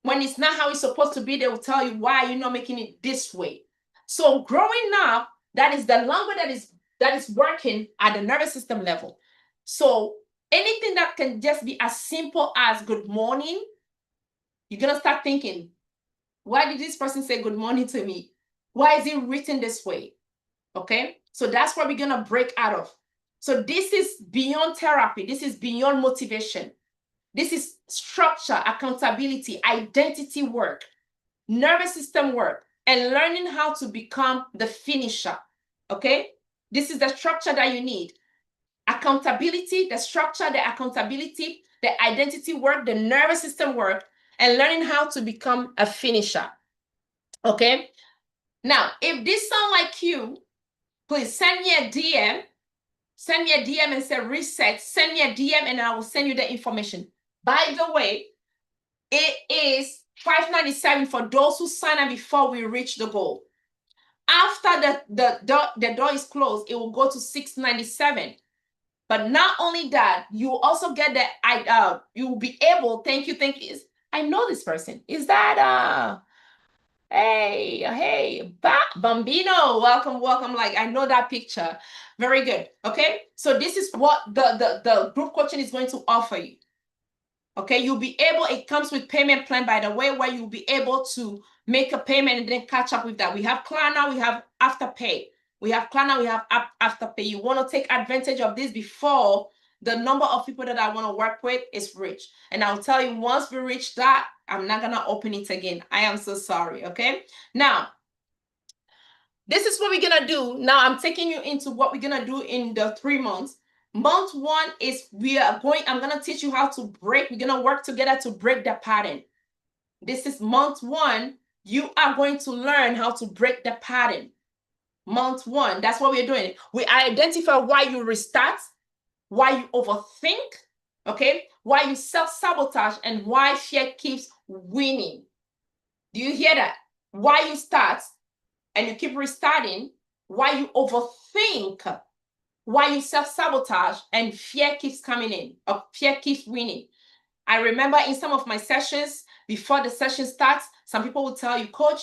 When it's not how it's supposed to be, they will tell you why you're not making it this way. So growing up, that is the language that is working at the nervous system level. So anything that can just be as simple as good morning, you're gonna start thinking, why did this person say good morning to me? Why is it written this way? Okay, so that's what we're gonna break out of. So this is beyond therapy. This is beyond motivation. This is structure, accountability, identity work, nervous system work, and learning how to become the finisher. Okay, this is the structure that you need. Accountability, the structure, the accountability, the identity work, the nervous system work, and learning how to become a finisher. Okay, now if this sounds like you, please send me a DM. Send me a DM and say reset. Send me a DM and I will send you the information. By the way, it is $5.97 for those who sign up before we reach the goal. After the door is closed, it will go to $6.97. But not only that, you will also get the you will be able. Thank you. I know this person. Is that Hey, Bambino, welcome. Like, I know that picture. Very good. Okay, so this is what the group coaching is going to offer you. Okay, you'll be able, it comes with payment plan, by the way, where you'll be able to make a payment and then catch up with that. We have Klarna, we have Afterpay. We have Klarna, we have Afterpay. You want to take advantage of this before the number of people that I want to work with is reached. And I'll tell you, once we reach that, I'm not going to open it again. I am so sorry, okay? Now, this is what we're going to do. Now, I'm taking you into what we're going to do in the 3 months. Month 1 is I'm going to teach you how to break. We're going to work together to break the pattern. This is month 1. You are going to learn how to break the pattern. Month 1, that's what we're doing. We identify why you restart, why you overthink, okay? Why you self-sabotage, and why fear keeps winning. Do you hear that? Why you start and you keep restarting, why you overthink, why you self-sabotage, and fear keeps coming in, or fear keeps winning. I remember in some of my sessions, before the session starts, some people will tell you, Coach,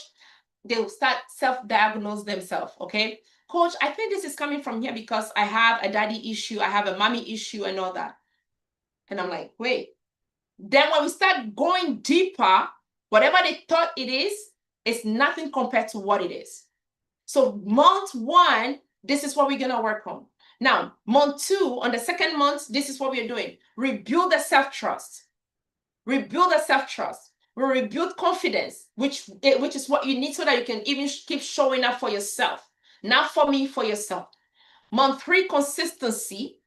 they will start self-diagnose themselves, okay? Coach, I think this is coming from here because I have a daddy issue, I have a mommy issue and all that. And I'm like, wait. Then when we start going deeper, whatever they thought it is, it's nothing compared to what it is. So month 1, this is what we're going to work on. Now, month 2, on the second month, this is what we're doing. Rebuild the self-trust. Rebuild the self-trust. We rebuild confidence, which is what you need so that you can even keep showing up for yourself. Not for me, for yourself. Month 3, consistency,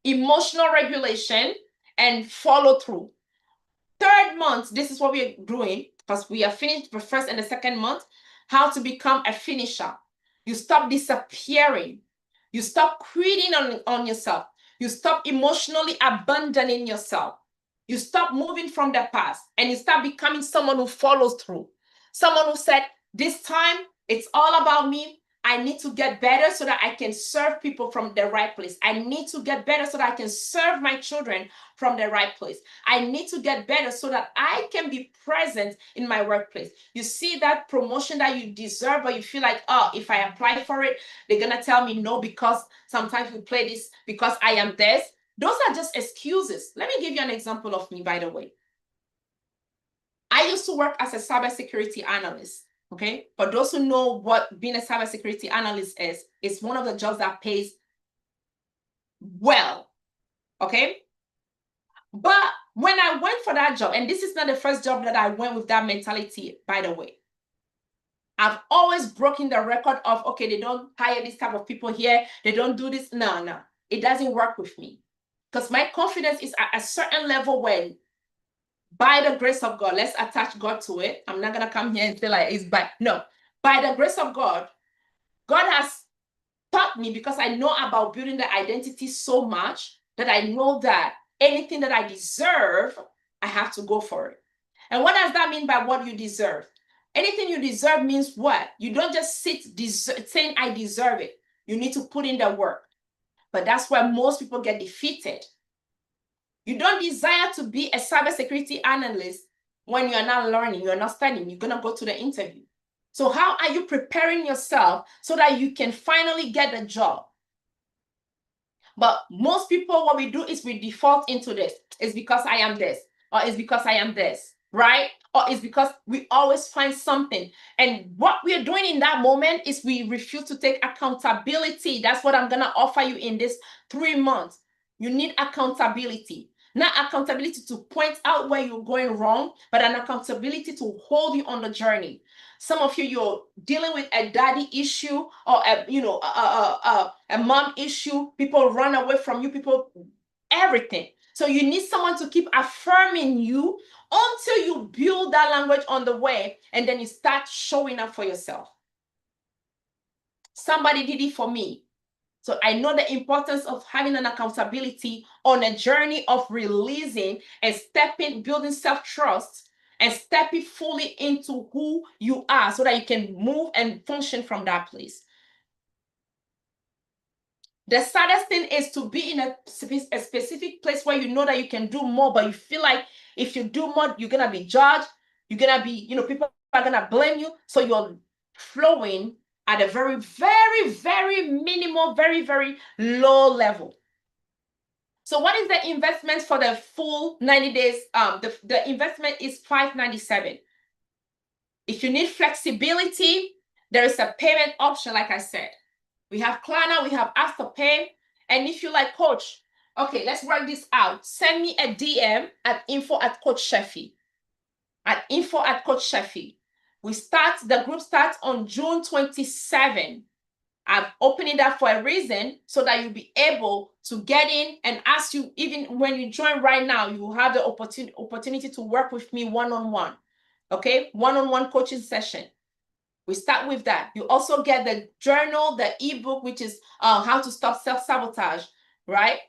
emotional regulation, and follow through. Third month, this is what we're doing because we are finished the first and the second month. How to become a finisher. You stop disappearing. You stop quitting on yourself. You stop emotionally abandoning yourself. You stop moving from the past and you start becoming someone who follows through. Someone who said, this time it's all about me. I need to get better so that I can serve people from the right place. I need to get better so that I can serve my children from the right place. I need to get better so that I can be present in my workplace. You see that promotion that you deserve, but you feel like, oh, if I apply for it, they're going to tell me no because sometimes we play this because I am this. Those are just excuses. Let me give you an example of me, by the way. I used to work as a cybersecurity analyst. Okay, for those who know what being a cybersecurity analyst is, it's one of the jobs that pays well. Okay, but when I went for that job, and this is not the first job that I went with that mentality, by the way, I've always broken the record of, okay, they don't hire this type of people here, they don't do this. No, it doesn't work with me because my confidence is at a certain level when, by the grace of God, let's attach God to it. I'm not going to come here and say like it's by, no. By the grace of God, God has taught me, because I know about building the identity so much, that I know that anything that I deserve, I have to go for it. And what does that mean by what you deserve? Anything you deserve means what? You don't just sit saying, I deserve it. You need to put in the work. But that's where most people get defeated. You don't desire to be a cybersecurity analyst when you're not learning, you're not studying, you're going to go to the interview. So how are you preparing yourself so that you can finally get the job? But most people, what we do is we default into this. It's because I am this, or it's because I am this, right? Or it's because we always find something. And what we are doing in that moment is we refuse to take accountability. That's what I'm going to offer you in this 3 months. You need accountability. Not accountability to point out where you're going wrong, but an accountability to hold you on the journey. Some of you, you're dealing with a daddy issue or a mom issue. People run away from you, everything. So you need someone to keep affirming you until you build that language on the way, and then you start showing up for yourself. Somebody did it for me. So I know the importance of having an accountability on a journey of releasing and building self-trust and stepping fully into who you are so that you can move and function from that place. The saddest thing is to be in a specific place where you know that you can do more, but you feel like if you do more, you're going to be judged. You're going to be, people are going to blame you. So you're flowing at a very, very, very minimal, very, very low level. So what is the investment for the full 90 days? The investment is $597. If you need flexibility, there is a payment option, like I said. We have Klarna, we have Afterpay. And if you like, Coach, okay, let's work this out. Send me a DM at info@coachsheffy. At info@coachsheffy. The group starts on June 27. I'm opening that for a reason so that you'll be able to get in and ask you, even when you join right now, you will have the opportunity to work with me one-on-one. Okay, one-on-one coaching session. We start with that. You also get the journal, the ebook, which is how to stop self-sabotage, right?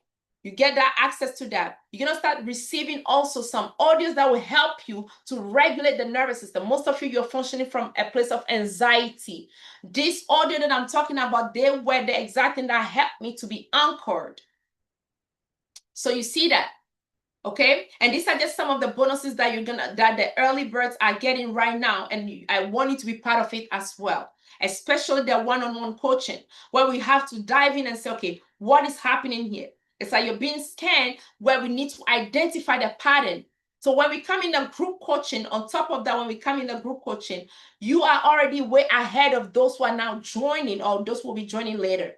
You get that access to that. You're going to start receiving also some audios that will help you to regulate the nervous system. Most of you, you're functioning from a place of anxiety. This audio that I'm talking about, they were the exact thing that helped me to be anchored. So you see that. Okay, and these are just some of the bonuses that that the early birds are getting right now, and I want you to be part of it as well, especially the one-on-one coaching, where we have to dive in and say, okay, what is happening here? It's like you're being scanned, where we need to identify the pattern. So when we come in the group coaching, on top of that, when we come in the group coaching, you are already way ahead of those who are now joining, or those who will be joining later.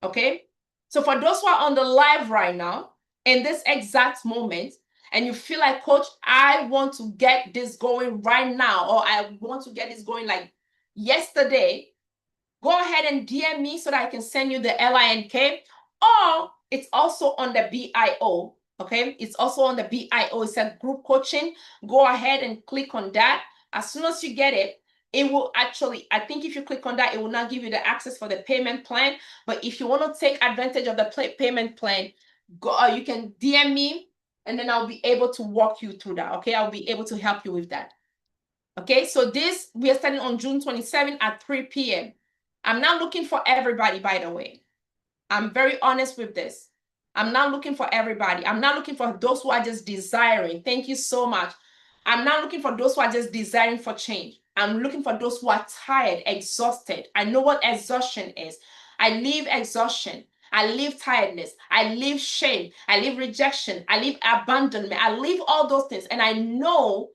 Okay, so for those who are on the live right now, in this exact moment, and you feel like, Coach, I want to get this going right now, or I want to get this going like yesterday, go ahead and DM me so that I can send you the LINK, or it's also on the BIO, okay? It's also on the BIO. It's a group coaching. Go ahead and click on that. As soon as you get it, it will actually, I think if you click on that, it will not give you the access for the payment plan. But if you want to take advantage of the payment plan, you can DM me, and then I'll be able to walk you through that. Okay, I'll be able to help you with that. Okay, so we are starting on June 27 at 3 p.m. I'm not looking for everybody, by the way. I'm very honest with this. I'm not looking for everybody. I'm not looking for those who are just desiring. Thank you so much. I'm not looking for those who are just desiring for change. I'm looking for those who are tired, exhausted. I know what exhaustion is. I live exhaustion. I live tiredness. I live shame. I live rejection. I live abandonment. I live all those things. And I know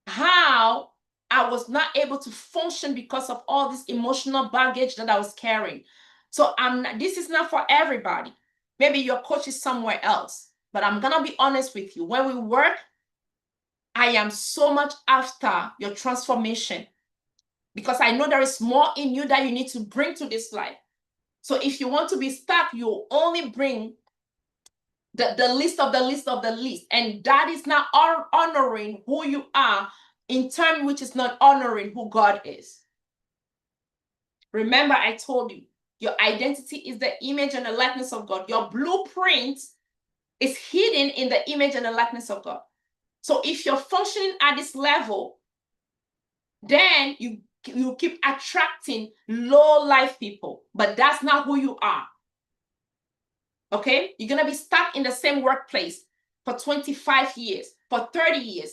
how I was not able to function because of all this emotional baggage that I was carrying. So this is not for everybody. Maybe your coach is somewhere else. But I'm going to be honest with you. When we work, I am so much after your transformation, because I know there is more in you that you need to bring to this life. So if you want to be stuck, you only bring the list of the list of the list. And that is not honoring who you are, in turn, which is not honoring who God is. Remember, I told you, your identity is the image and the likeness of God. Your blueprint is hidden in the image and the likeness of God. So if you're functioning at this level, then you keep attracting low life people, but that's not who you are. Okay? You're going to be stuck in the same workplace for 25 years, for 30 years.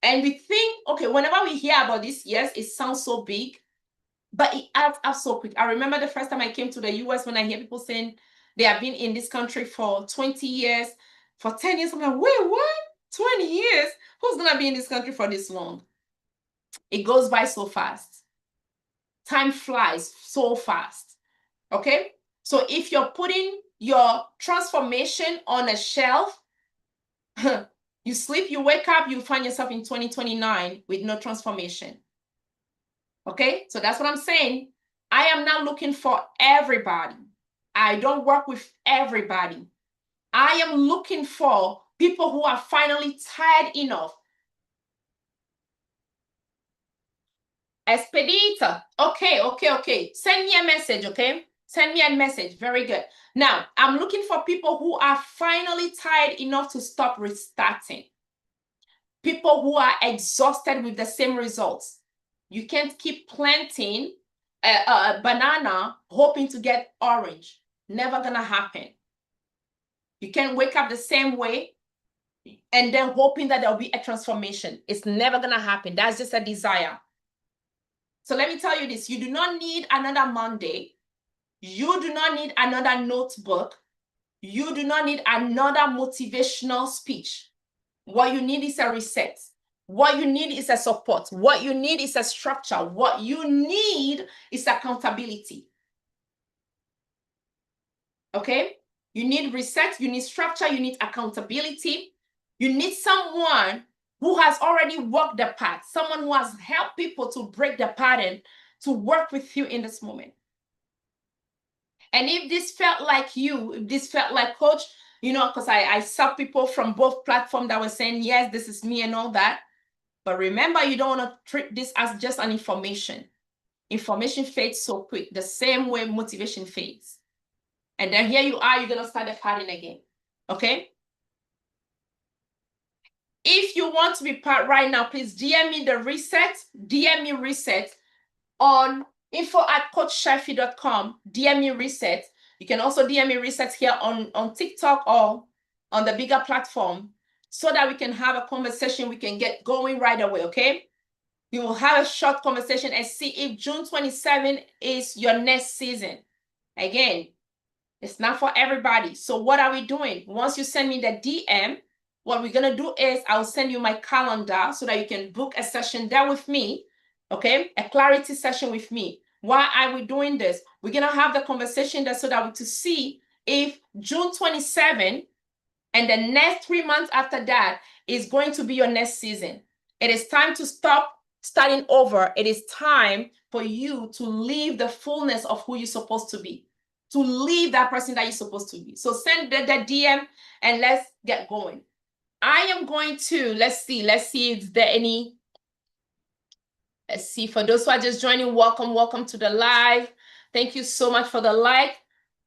And we think, okay, whenever we hear about this, yes, it sounds so big, but it adds up so quick. I remember the first time I came to the US, when I hear people saying they have been in this country for 20 years, for 10 years. I'm like, wait, what? 20 years? Who's going to be in this country for this long? It goes by so fast. Time flies so fast. Okay? So if you're putting your transformation on a shelf, you sleep, you wake up, you find yourself in 2029 with no transformation. Okay? So that's what I'm saying. I am not looking for everybody. I don't work with everybody. I am looking for people who are finally tired enough. Expedita. Okay. Send me a message, okay? Send me a message. Very good. Now, I'm looking for people who are finally tired enough to stop restarting. People who are exhausted with the same results. You can't keep planting a banana hoping to get orange. Never gonna happen. You can't wake up the same way and then hoping that there'll be a transformation. It's never gonna happen. That's just a desire. So let me tell you this, you do not need another Monday. You do not need another notebook. You do not need another motivational speech. What you need is a reset. What you need is a support. What you need is a structure. What you need is accountability. Okay? You need reset, you need structure, you need accountability. You need someone who has already walked the path, someone who has helped people to break the pattern, to work with you in this moment. And if this felt like you, if this felt like Coach, you know, because I saw people from both platforms that were saying, yes, this is me and all that. But remember, you don't want to treat this as just an information. Information fades so quick, the same way motivation fades. And then here you are, you're going to start the pattern again. Okay? If you want to be part right now, please DM me the reset. DM me reset on info@coachsheffy.com. DM me reset. You can also DM me reset here on TikTok or on the bigger platform so that we can have a conversation. We can get going right away, okay? We will have a short conversation and see if June 27 is your next season. Again, it's not for everybody. So what are we doing? Once you send me the DM, what we're going to do is I'll send you my calendar so that you can book a session there with me, okay? A clarity session with me. Why are we doing this? We're going to have the conversation there so that we to see if June 27 and the next 3 months after that is going to be your next season. It is time to stop starting over. It is time for you to live the fullness of who you're supposed to be, to leave that person that you're supposed to be. So send the DM and let's get going. I am going to, let's see if there any, let's see, for those who are just joining, welcome to the live. Thank you so much for the like.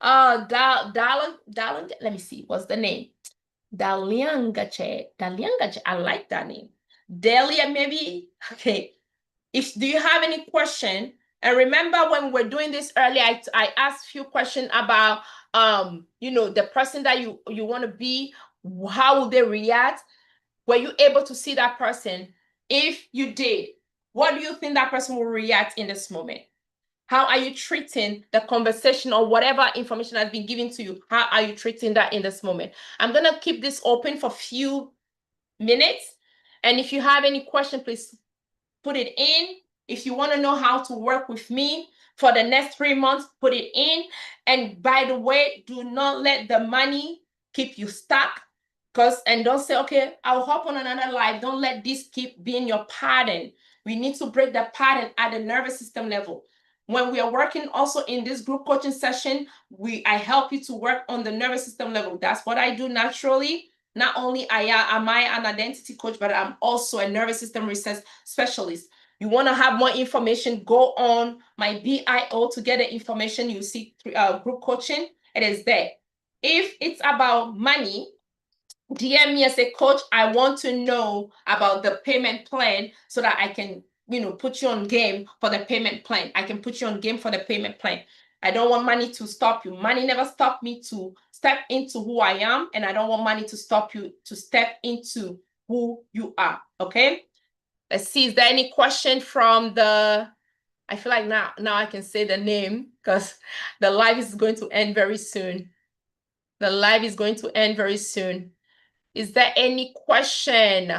Darling, let me see, what's the name? Daliangache, I like that name. Delia, maybe, okay. Do you have any question? And remember when we were doing this earlier, I asked a few questions about, you know, the person that you want to be, how will they react? Were you able to see that person? If you did, what do you think that person will react in this moment? How are you treating the conversation or whatever information has been given to you? How are you treating that in this moment? I'm going to keep this open for a few minutes. And if you have any question, please put it in. If you want to know how to work with me for the next 3 months, put it in. And by the way, do not let the money keep you stuck. And don't say, okay, I'll hop on another live. Don't let this keep being your pattern. We need to break the pattern at the nervous system level. When we are working also in this group coaching session, I help you to work on the nervous system level. That's what I do naturally. Not only am I an identity coach, but I'm also a nervous system research specialist. You want to have more information, go on my bio to get the information. You see group coaching, it is there. If it's about money, DM me and say, Coach, I want to know about the payment plan so that I can, put you on game for the payment plan. I can put you on game for the payment plan. I don't want money to stop you. Money never stopped me to step into who I am, and I don't want money to stop you to step into who you are. Okay? Let's see. Is there any question from the? I feel like now I can say the name because the live is going to end very soon. The live is going to end very soon. Is there any question?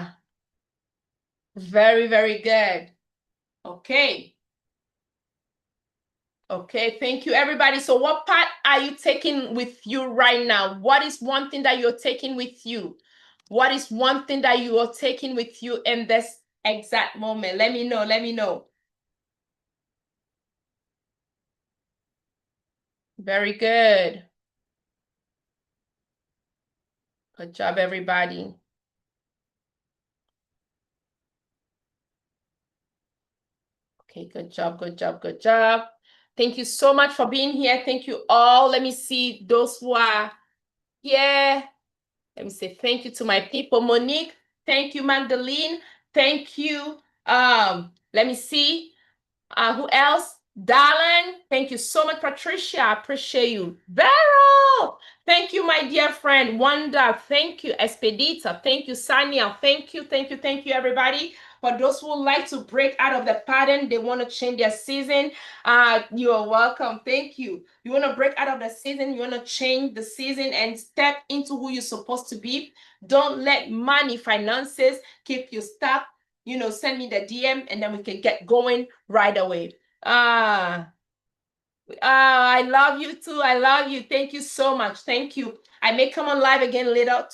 Very, very good. Okay. Okay, thank you, everybody. So what part are you taking with you right now? What is one thing that you're taking with you? What is one thing that you are taking with you in this exact moment? Let me know. Let me know. Very good. Good job, everybody. Okay, good job, good job, good job. Thank you so much for being here. Thank you all. Let me see those who are here. Let me say thank you to my people. Monique, thank you, Magdalene. Thank you. Let me see. Who else? Darling, thank you so much, Patricia. I appreciate you. Vero, thank you, my dear friend. Wanda, thank you. Expedita, thank you. Sanya, thank you, thank you, thank you, everybody. For those who like to break out of the pattern, they want to change their season. You are welcome. Thank you. You want to break out of the season, you want to change the season and step into who you're supposed to be. Don't let money, finances keep you stuck. Send me the DM and then we can get going right away. I love you too. I love you. Thank you so much. Thank you. I may come on live again later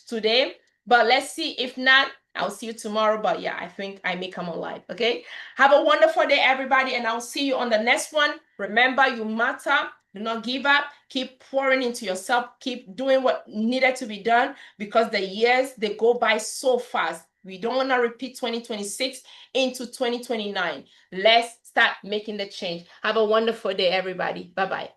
today, but let's see. If not, I'll see you tomorrow. But yeah, I think I may come on live. Okay. Have a wonderful day, everybody, and I'll see you on the next one. Remember, you matter. Do not give up. Keep pouring into yourself. Keep doing what needed to be done because the years, they go by so fast. We don't want to repeat 2026 into 2029. Let's start making the change. Have a wonderful day, everybody. Bye-bye.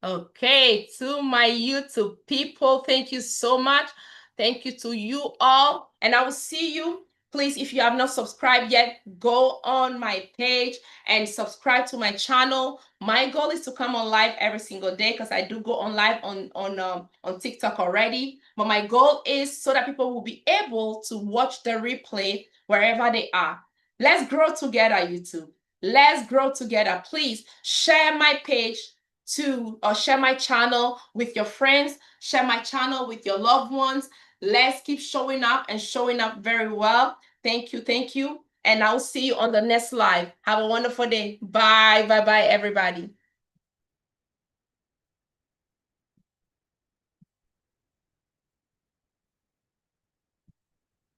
Okay, to my YouTube people, thank you so much. Thank you to you all. And I will see you. Please, if you have not subscribed yet, go on my page and subscribe to my channel. My goal is to come on live every single day because I do go on live on TikTok already. But my goal is so that people will be able to watch the replay wherever they are. Let's grow together, YouTube. Let's grow together. Please share my page or share my channel with your friends, share my channel with your loved ones. Let's keep showing up and showing up very well. Thank you. Thank you. And I'll see you on the next live. Have a wonderful day. Bye. Bye-bye, everybody.